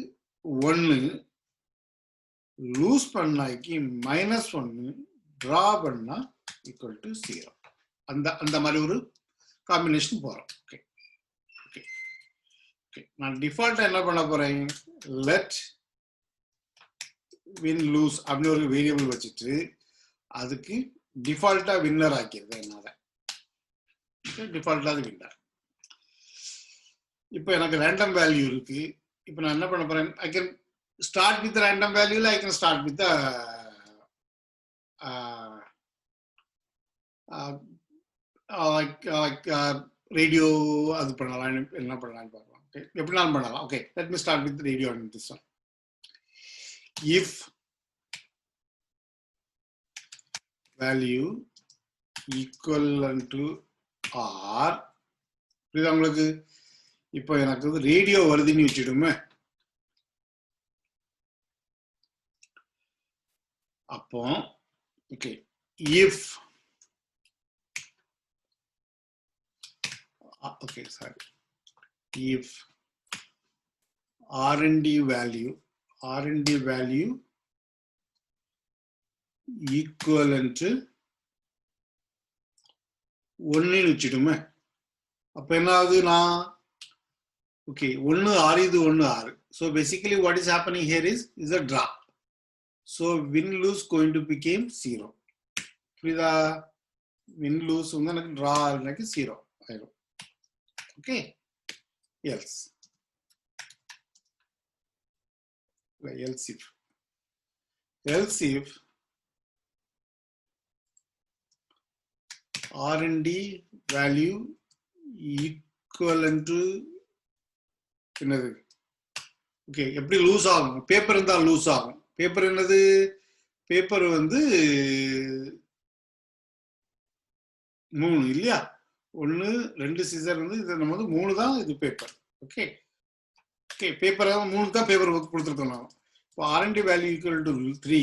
1, லூஸ் பண்ணாக்கி -1, டிரா பண்ணா ஈக்குவல் டு 0. அந்த மாதிரி ஒரு காம்பினேஷன் போறோம். ஓகே ஓகே ஓகே, நான் டிஃபால்ட்டா என்ன பண்ண போறேன், லெட் வின் லூஸ் அப்படின்னு ஒரு வேரியபிள் வச்சுட்டு அதுக்கு டிஃபால்ட்டா வின்னர் ஆக்கியிருக்கேன். என்னால டிஃபால்ட்டா அது வின்னர். இப்போ எனக்கு ரேண்டம் வேல்யூ இருக்கு. இப்போ நான் என்ன பண்ண போறேன், I can start with random value, I can start with the like radio அது பண்ணலாம், என்ன பண்ணலாம்னு பார்க்கலாம். ஓகே, எப்படினாலும் பண்ணலாம். Okay, let me start with radio on this one. If value equivalent to r, இது உங்களுக்கு இப்போ எனக்கு வந்து ரேடியோ வருதுன்னு வச்சுடுமே, அப்போ okay, if okay, sorry, if R&D value equivalent to 1 வச்சுடுமே, அப்ப என்ன ஆகுது? நான் ஓகே 1 R, இது 1 R. So basically what is happening here is a drop. So win-lose going to become 0. புரியுதா? win-lose வந்து எனக்கு draw எனக்கு 0 ஆயிடும். Okay, else if R&D value equivalent to என்னது? ஓகே, எப்படி லூஸ் ஆகும்? பேப்பர் இருந்தா லூஸ் ஆகும். பேப்பர் என்னது? பேப்பர் வந்து 3 இல்லையா? 1 2 சீசர் வந்து இது நம்ம வந்து 3 தான் இது பேப்பர். ஓகே ஓகே, பேப்பர் 3 தான் பேப்பர் கொடுத்துருக்கோம் நான். இப்போ R&D வேல்யூ ஈக்குவல் டு 3,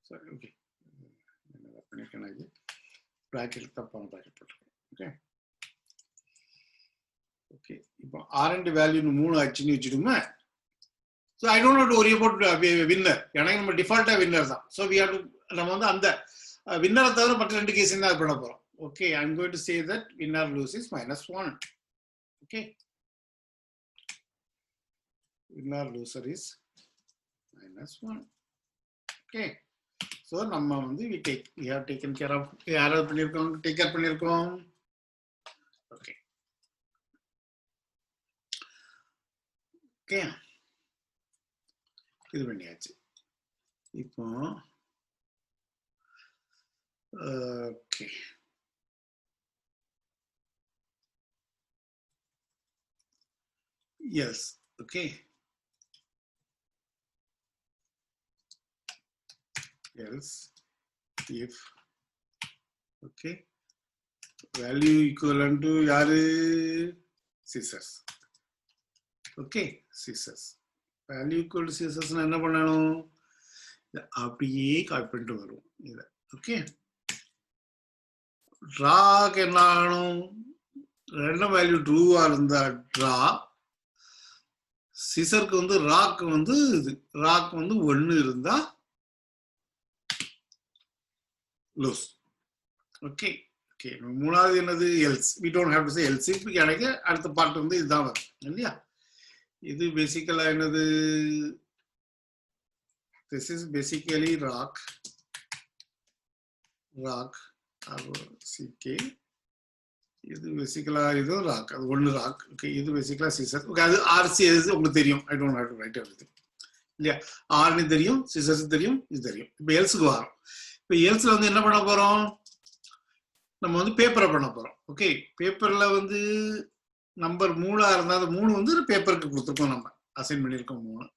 சரி ஓகே, என்ன பண்ணிருக்கேன் இது பிராக்கெட் தப்பான பிராக்கெட் போட்டுருக்கேன். ஓகே ஓகே, இப்போ R&D வேல்யூ 3 ஆச்சுன்னு வச்சுடுமே. So I don't have to worry about winner. ஏன்னா நம்ம டிஃபால்ட்டா வின்னர் தான். So we have to, நம்ம வந்து அந்த வின்னரை தவிர மற்ற 2 கேஸ் தான் பண்ண போறோம். Okay, I'm going to say that winner loses -1. Okay, winner loser is -1. Okay, so நம்ம வந்து we have taken care of, யாராவது பண்ணிருக்கோம், டேக் கேர் பண்ணிருக்கோம். Okay okay, இது பண்ணியாச்சு. இப்போ okay, yes okay, else if okay value equivalent to யாரு? Scissors. Okay, scissors value equal to சீசர்ஸ்னா என்ன பண்ணணும்? அப்படியே காப்பி பண்ணிட்டு வரும் இதை. ஓகே, ட்ராக்கு என்ன ஆகணும்? ரெண்டும் வேல்யூ ட்ரூவா இருந்தா ட்ரா, சீசருக்கு வந்து ராக் வந்து இது ராக் வந்து 1 இருந்தா லூஸ். ஓகே ஓகே, மூணாவது என்னது? Else. we don't have to say else if. எனக்கு அடுத்த பார்ட் வந்து இதுதான் வரும் இல்லையா? இது பேசிக்கலா என்னது? this is basically rock ck. இது பேசிக்கலா இது ராக், அது 1 ராக். ஓகே, இது பேசிக்கலா சீசர். ஓகே, அது RCS உங்களுக்கு தெரியும். I don't have to write everything இல்லையா? ஆர்னு தெரியும், சீசர்ஸ் தெரியும், இது தெரியும். இப்போ எல்ஸுக்கு வரோம். இப்போ எல்ஸ்ல வந்து என்ன பண்ண போறோம்? நம்ம வந்து பேப்பரை பண்ண போறோம். ஓகே, பேப்பர்ல வந்து நம்பர் 3 இருந்தா அந்த 3 வந்து பேப்பருக்கு கொடுத்துருக்கோம், நம்ம அசைன் பண்ணியிருக்கோம் 3.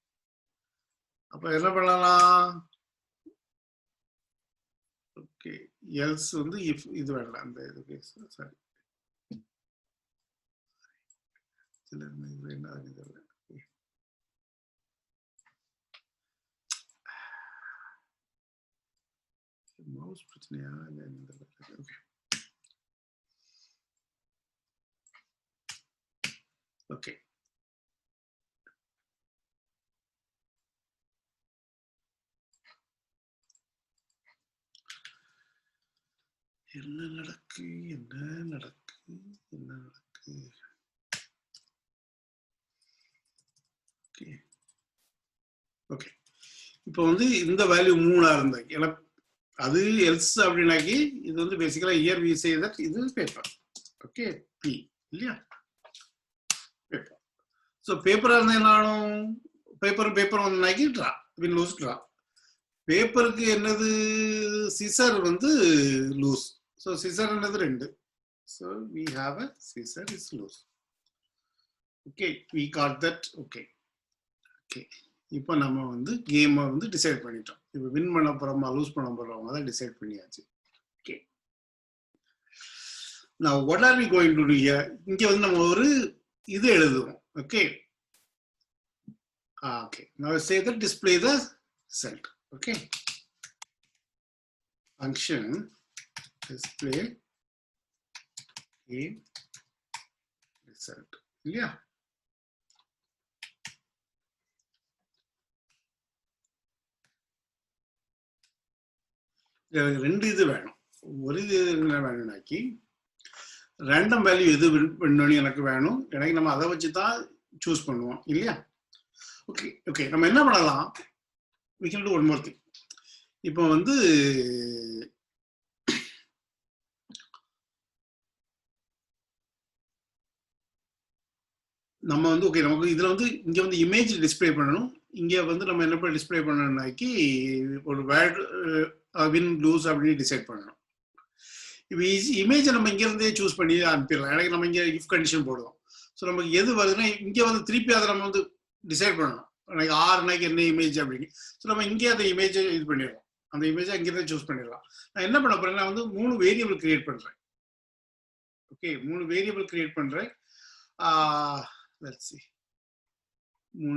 அப்ப என்ன பண்ணலாம்? ஓகே, எல்ஸ் வந்து இஃப் இது வேண்டாம், அந்த இதுக்கு சாரி என்ன ஆகுது? மவுஸ் பிரச்சனையா இல்லை? ஓகே ஓகே, என்ன நடக்கு? ஓகே ஓகே, இப்போ வந்து இந்த வேல்யூ 3 இருந்தா எனக்கு அது எல்ஸ் அப்படின்னாக்கி இது வந்து பேசிக்கலா இயர் வி சே தட் இது பேப்பர். ஓகே, பி இல்லையா? ஸோ பேப்பராக இருந்தால் என்ன ஆகும்? பேப்பர் வந்து ட்ரா வின் லூஸ் ட்ரா. பேப்பருக்கு என்னது? சிசர் வந்து லூஸ். ஸோ சிசர் என்னது 2. So we have a scissor is loose. Okay, we got that. Okay okay, இப்போ நம்ம வந்து கேமை வந்து டிசைட் பண்ணிட்டோம். இப்போ வின் பண்ண போகிறோமா லூஸ் பண்ண போகிறோமா தான் டிசைட் பண்ணியாச்சு. Okay, now what are we going to do here? இங்க வந்து நம்ம ஒரு இது எழுதுவோம். Okay okay, now say that display the result. Okay, function display a result இல்லையா? எனக்கு 2 இது வேணும். ஒரு இது என்ன வேணும்னாக்கி ரேண்டம் வேல்யூ எது வேணும்னு எனக்கு வேணும். எனக்கு நம்ம அதை வச்சு தான் சூஸ் பண்ணுவோம் இல்லையா? ஓகே ஓகே, நம்ம என்ன பண்ணலாம்? we can do one more thing. இப்போ வந்து நம்ம வந்து ஓகே, நமக்கு இதுல வந்து இங்க வந்து இமேஜ் டிஸ்பிளே பண்ணணும். இங்க வந்து நம்ம என்ன பண்ணி டிஸ்பிளே பண்ணணும்னாக்கி ஒரு வேர்ட் வின் லூஸ் அப்படின்னு டிசைட் பண்ணணும். இப்போ இமேஜை நம்ம இங்க இருந்தே சூஸ் பண்ணி அனுப்பிடலாம். எனக்கு நம்ம இங்க இஃப் கண்டிஷன் போடுவோம். ஸோ நமக்கு எது வருதுன்னா இங்க வந்து திருப்பி அதை நம்ம வந்து டிசைட் பண்ணணும். எனக்கு ஆறுனாக்கி என்ன இமேஜ் அப்படின்னு. ஸோ நம்ம இங்கே அந்த இமேஜை இது பண்ணிடலாம். அந்த இமேஜை அங்கிருந்தே சூஸ் பண்ணிடலாம். நான் என்ன பண்ண போறேன்? நான் வந்து 3 வேரியபிள் கிரியேட் பண்றேன். ஓகே, 3 வேரியபிள் கிரியேட் பண்றேன். லெட்ஸ் see,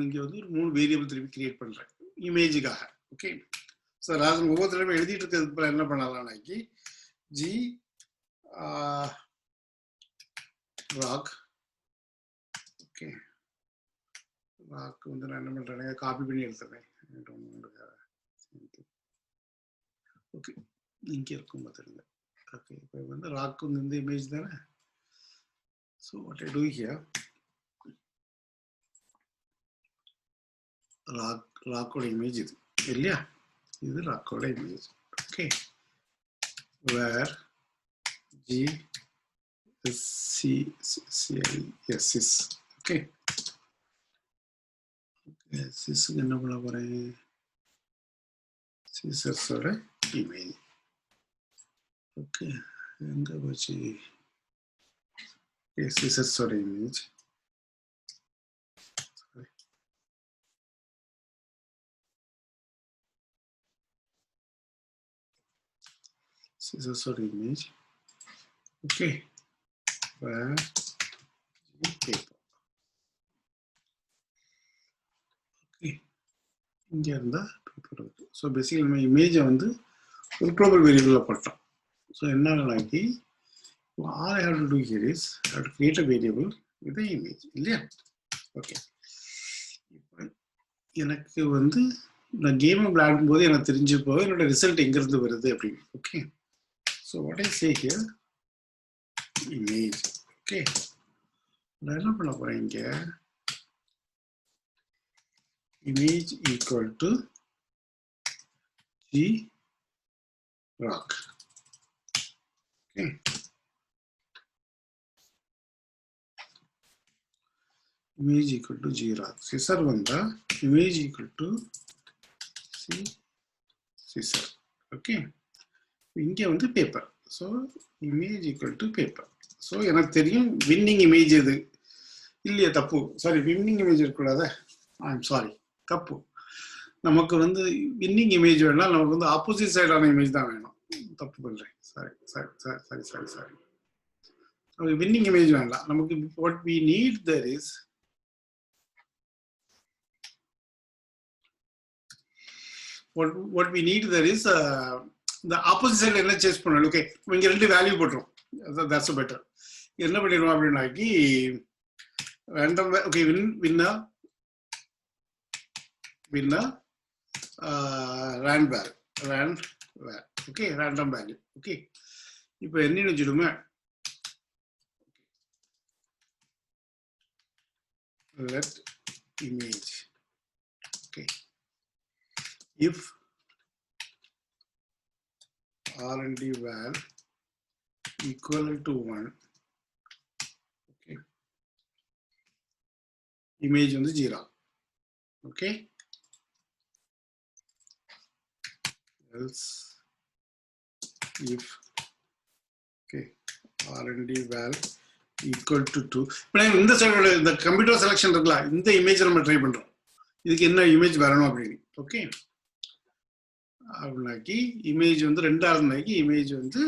இங்கே வந்து 3 வேரியபிள் திருப்பி கிரியேட் பண்றேன் இமேஜுக்காக. ஓகே, ஸோ ராஜன் ஒவ்வொரு தடவை எழுதிட்டு இருக்கிறது என்ன பண்ணலாம்னாக்கி ஜி ராக். ஓகே, ராக் வந்து நான் என்ன பண்றேன்? காப்பி பண்ணி எடுத்துறேன். ஓகே, இங்கே இருக்கும் பார்த்துருங்க. ஓகே, இப்போ வந்து ராக் வந்து இந்த இமேஜ் தானே. So what I do here, ராக்கோட இமேஜ் இது இல்லையா? இது ராக்கோட இமேஜ். ஓகே, வேர் ஜி சிஸ். ஓகே, சிஸ்க்கு என்ன பண்ண போறேன்? சிசர்ஸோட இமேஜ். ஓகே, எங்க போச்சு? சிசர்ஸோட image. Scissors or image. Okay, where paper. Okay, இங்க இருந்தா பேப்பர் இருக்கு. ஸோ பேசிக்கலி நம்ம இமேஜை வந்து ஒரு குளோபல் வேரியபிளில் போட்டோம். ஸோ என்னன்னாக்கி all I have to do here is I have to create a variable with the image இல்லையா? ஓகே, இப்போ எனக்கு வந்து நான் கேம் விளையாடும் போது எனக்கு தெரிஞ்சுப்போ என்னோட ரிசல்ட் எங்கிருந்து வருது அப்படின்னு. Okay, so what I say here, image. Okay, நான் என்ன பண்ண போறேன்? இங்க image equal to G rock. Okay, image equal to G rock. Scissor வந்தா image equal to C scissor. Okay, இங்கே வந்து paper. So image equal to paper. So எனக்கு தெரியும் வின்னிங் இமேஜ் எது இல்லையா? தப்பு, சாரி, வின்னிங் இமேஜ் இருக்கக்கூடாத. ஐம் சாரி, தப்பு. நமக்கு வந்து வின்னிங் இமேஜ் வேணாம், நமக்கு வந்து ஆப்போசிட் சைடான இமேஜ் தான் வேணும். தப்பு பண்றேன். Sorry sorry sorry sorry sorry sorry நமக்கு வின்னிங் இமேஜ் வேண்டாம். நமக்கு what we need there is what we need there is the opposite side என்ன சேஸ் பண்ணணும். ஓகே, இங்க 2 வேல்யூ போட்டுரும். that's better. என்ன பண்ணிடுவோம் அப்படின்னாக்கி random. Okay, winner rand where. Okay, random value. Okay, இப்போ என்ன வச்சுடுமே, let image. Okay, if R&D val equal to 1, okay, image வந்து 0. Okay, else if okay rnd val equal to 2. இப்போ இந்த சைடோட இந்த கம்ப்யூட்டர் செலக்ஷன் இருக்குல்ல, இந்த இமேஜ் நம்ம ட்ரை பண்றோம். இதுக்கு என்ன இமேஜ் வரணும் அப்படின்னு. ஓகே, அப்படின்னாக்கி இமேஜ் வந்து 2 இருந்தாக்கி இமேஜ் வந்து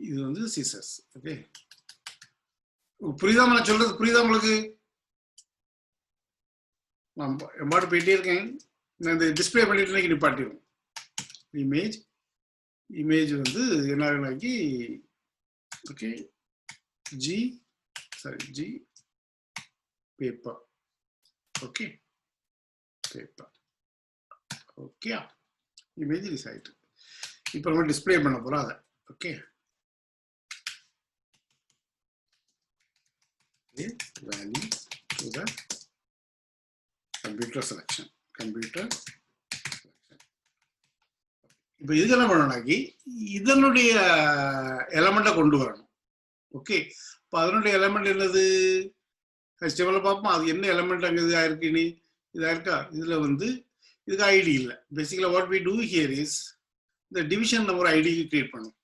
இது வந்து சீசஸ். ஓகே, புரியுதா நான் சொல்றது? புரியுதா உங்களுக்கு? நான் எம்பாடு போயிட்டே இருக்கேன். நான் இந்த டிஸ்பிளே பண்ணிட்டு நிப்பாட்டிடும். இமேஜ் வந்து என்ன ஆகுனாக்கி ஓகே ஜி paper. Okay, paper. Okay, image release ஆயிட்டு இப்போ நம்ம டிஸ்பிளே பண்ண போறோம் அதை. Okay, value to the computer selection. இப்போ இதுக்கு என்ன பண்ணணும்னாக்கி இதனுடைய எலமெண்ட்டை கொண்டு வரணும். ஓகே, இப்போ அதனுடைய எலமெண்ட் என்னது? HTML பார்ப்போம். அது என்ன எலமெண்ட் அங்கே இதாக இருக்குன்னு. இதாக இருக்கா? இதுல வந்து இதுக்கு ஐடி இல்லை. Basically what we do here is இந்த டிவிஷன் நம்ம ஒரு ஐடி கிரியேட் பண்ணும்.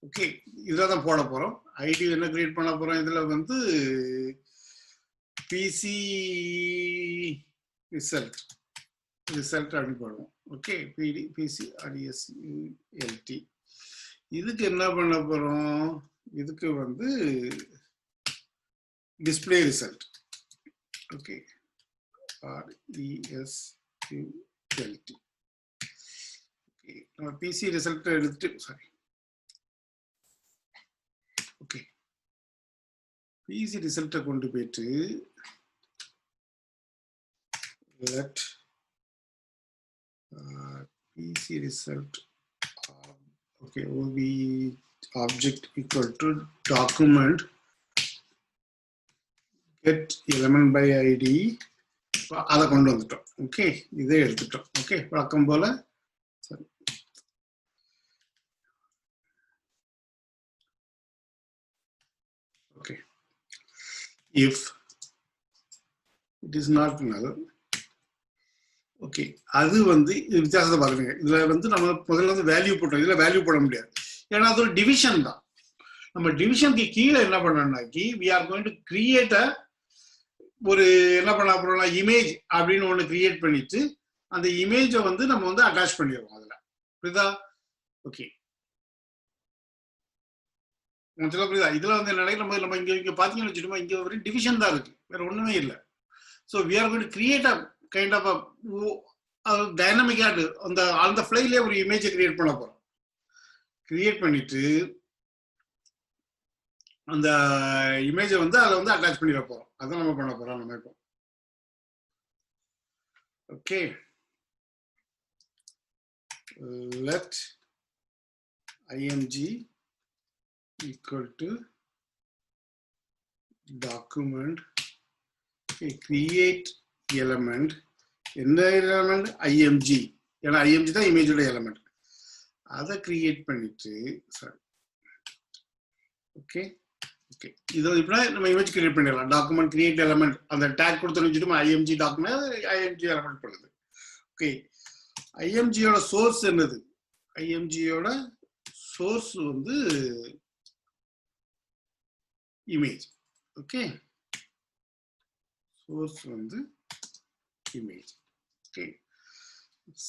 ஓகே, இதில் தான் போட போறோம். ஐடி என்ன கிரியேட் பண்ண போறோம்? இதுல வந்து பிசி ரிசல்ட் அப்படின்னு போடுவோம். Okay, PC RESULT. இதுக்கு என்ன பண்ண போறோம்? இதுக்கு வந்து display result. Okay, RESULT. Okay, நம்ம பிசி ரிசல்ட் எடுத்துட்டு சாரி ஓகே பிசி ரிசல்ட்டை கொண்டு போயிட்டு let PC result okay OB object equal to document get element by ID. அதை கொண்டு வந்துட்டோம். ஓகே, இதே எடுத்துட்டோம். ஓகே, வழக்கம் போல சரி. Okay, if it is not null. Okay, அது வந்து வித்தியாசத்தை பாருங்க. இதுல வந்து நம்ம முதல்ல வந்து வேல்யூ போட்டோம். இதுல வேல்யூ போட முடியாது, ஏன்னா அது ஒரு டிவிஷன் தான். நம்ம டிவிஷனுக்கு கீழே என்ன பண்ணோம்னாக்கி we are going to create a ஒரு என்ன பண்ண போறோம்னா இமேஜ் அப்படின்னு ஒன்று கிரியேட் பண்ணிட்டு அந்த இமேஜை வந்து நம்ம வந்து அட்டாச் பண்ணிடுவோம் அதுல. புரியுதா? ஓகே, சொல்ல புரியுதா? இதுல வந்து என்ன நம்ம இங்க பாத்தீங்கன்னு வச்சுட்டோமா, இங்க ஒரு டிவிஷன் தான் இருக்கு, வேற ஒண்ணுமே இல்லை. So we are going to create a kind of a டைனமிக்கா அந்த ஃப்ளைலே ஒரு இமேஜை கிரியேட் பண்ண போறோம். கிரியேட் பண்ணிட்டு அந்த இமேஜை வந்து அதை வந்து அட்டாச் பண்ணிட போறோம். அதான் நம்ம பண்ண போறோம் நம்ம இப்போ. Okay, let img equal to document create element. என்ன எலமெண்ட்? img. ஏன்னா img தான் இமேஜோட எலமெண்ட். அதை கிரியேட் பண்ணிட்டு சாரி ஓகே ஓகே இதை இப்போ நம்ம இமேஜ் கிரியேட் பண்ணிடலாம். டாக்குமெண்ட் கிரியேட் எலமெண்ட் அந்த டேக் கொடுத்து வச்சுட்டு img டாக்குமெண்ட் img எலமெண்ட் பண்ணுது. ஓகே, imgயோட சோர்ஸ் என்னது? imgயோட சோர்ஸ் வந்து இமேஜ். ஓகே, சோர்ஸ் வந்து இமேஜ். ஓகே,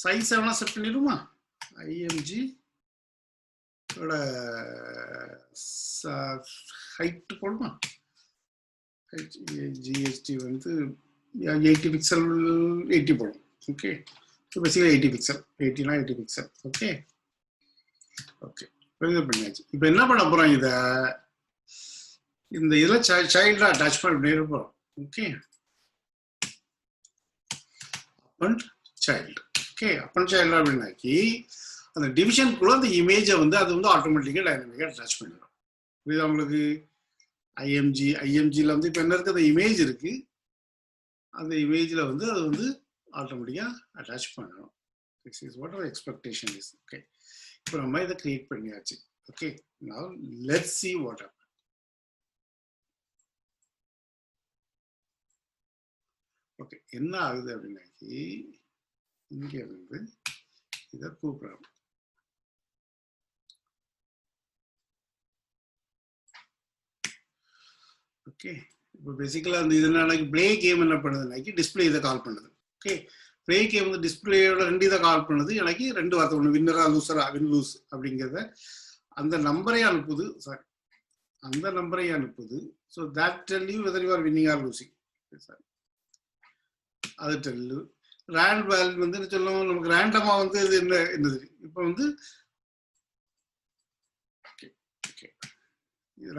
சைஸ் எவ்வளோ செட் பண்ணிடுமா? img ஹைட் போடுமா? GHT வந்து 80 பிக்சல் 80 போடும். Okay, basically 80 pixel 80 pixel. Okay okay பண்ணியாச்சு. இப்போ என்ன பண்ண போறோம்? இந்த இதில் சைல்டா அட்டாச் பண்ணி போறோம். ஓகே, அப்பன் சைல்டு. ஓகே, அப்பன் சைல்டு அப்படின்னாக்கி அந்த டிவிஷனுக்குள்ள அந்த இமேஜை வந்து அது வந்து ஆட்டோமேட்டிக்கா டைனமிக்கா அட்டாச் பண்ணிடும். புரியுதா உங்களுக்கு? ஐஎம்ஜியில் வந்து இப்போ என்ன இருக்கு? அந்த இமேஜ் இருக்கு. அந்த இமேஜில் வந்து அது வந்து ஆட்டோமேட்டிக்கா அட்டாச் பண்ணணும். This is what our expectation is. Okay, இப்போ நம்ம இதை கிரியேட் பண்ணியாச்சு. Okay, now let's see what happens. Okay, என்ன ஆகுது அப்படின்னாக்கி இங்க இருந்து இதை கூப்பிடுறோம். ஓகே, இப்போ பேசிக்கலா அந்த இது என்ன பிளே கேம் என்ன பண்ணுதுனாக்கி டிஸ்பிளே இதை கால் பண்ணுது. ஓகே, பிளே கேம் வந்து டிஸ்பிளேயோட 2 இதை கால் பண்ணுது. எனக்கு 2 வார்த்தை, ஒன்று வின்னரா லூசரா, வின் லூஸ் அப்படிங்கிறத அந்த நம்பரை அனுப்புது. சாரி, அந்த நம்பரை அனுப்புது. So that tell you whether you are winning or losing. Sorry, அது டெல்லு. ரேண்ட் வேல்யூ வந்து என்ன சொல்லுவோம், நமக்கு ரேண்டமா வந்து இது என்னது இப்போ வந்து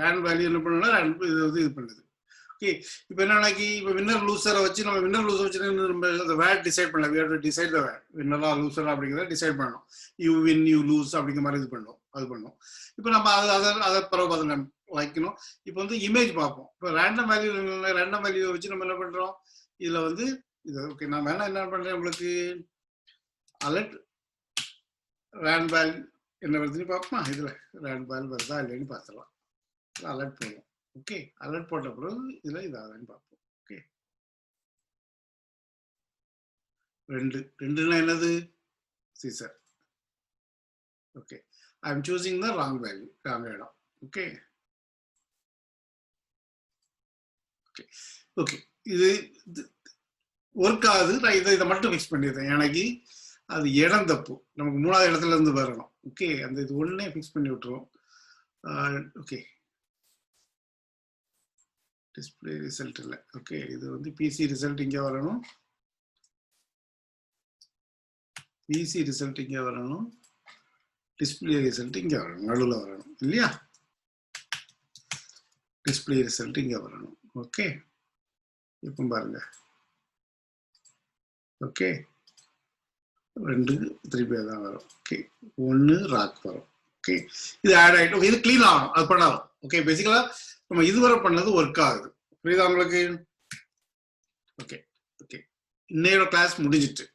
ரேண்ட் வேல்யூ என்ன பண்ணணும்னா இது வந்து இது பண்ணுது. ஓகே, இப்போ என்னன்னாக்கி இப்போ வின்னர் லூசரை வச்சு நம்ம வின்னர் லூசர் வச்சு நம்ம அந்த வேட் டிசைட் பண்ணலாம். We have to decide the weight, வின்னரா லூசரா அப்படிங்கிறத டிசைட் பண்ணணும். யூ வின் யூ லூஸ் அப்படிங்கிற மாதிரி இது பண்ணோம், அது பண்ணோம். இப்போ நம்ம அதை பரவ பார்த்து வைக்கணும். இப்போ வந்து இமேஜ் பார்ப்போம். இப்போ ரேண்டம் வேல்யூ வச்சு நம்ம என்ன பண்றோம், இதுல வந்து இது ஓகே. நான் வேணா என்ன பண்றேன், உங்களுக்கு அலர்ட் ரேண்ட் வேல்யூ என்ன வருதுன்னு பார்ப்போமா. இதுல ரேண்ட் வேல்யூ வருதா இல்லைன்னு பார்த்துடலாம். அலர்ட் போடுவோம். ஓகே, அலர்ட் போட்ட பிறகு இதுல இதாகன்னு பார்ப்போம். ஓகே, 2 என்னது, scissor. Okay, I am choosing the wrong value, wrong இடம். ஓகே ஓகே ஓகே, இது ஒர்க் ஆகுது. நான் இதை மட்டும் ஃபிக்ஸ் பண்ணிடுறேன். எனக்கு அது இடம் தப்பு, நமக்கு 3வது இடத்துல இருந்து வரணும். ஓகே, அந்த இது ஒன்னே ஃபிக்ஸ் பண்ணி விட்டுருவோம். ஓகே, டிஸ்பிளே ரிசல்ட் இல்லை. ஓகே, இது வந்து பிசி ரிசல்ட் இங்கே வரணும், பிசி ரிசல்ட் இங்கே வரணும், டிஸ்பிளே ரிசல்ட் இங்கே வரணும், நடுவில் வரணும் இல்லையா. டிஸ்பிளே ரிசல்ட் இங்கே வரணும். ஓகே, இப்போ பாருங்க. ஓகே, 2 திருப்பி தான் வரும். ஓகே, 1 ராக் வரும். ஓகே, இது ஆட் ஆகிட்டு. ஓகே, இது கிளீன் ஆகணும், அது பண்ணாலும். ஓகே, பேசிக்கலா நம்ம இதுவரை பண்ணது ஒர்க் ஆகுது. புரியுதா உங்களுக்கு? ஓகே ஓகே, இன்னையோட கிளாஸ் முடிஞ்சிட்டு.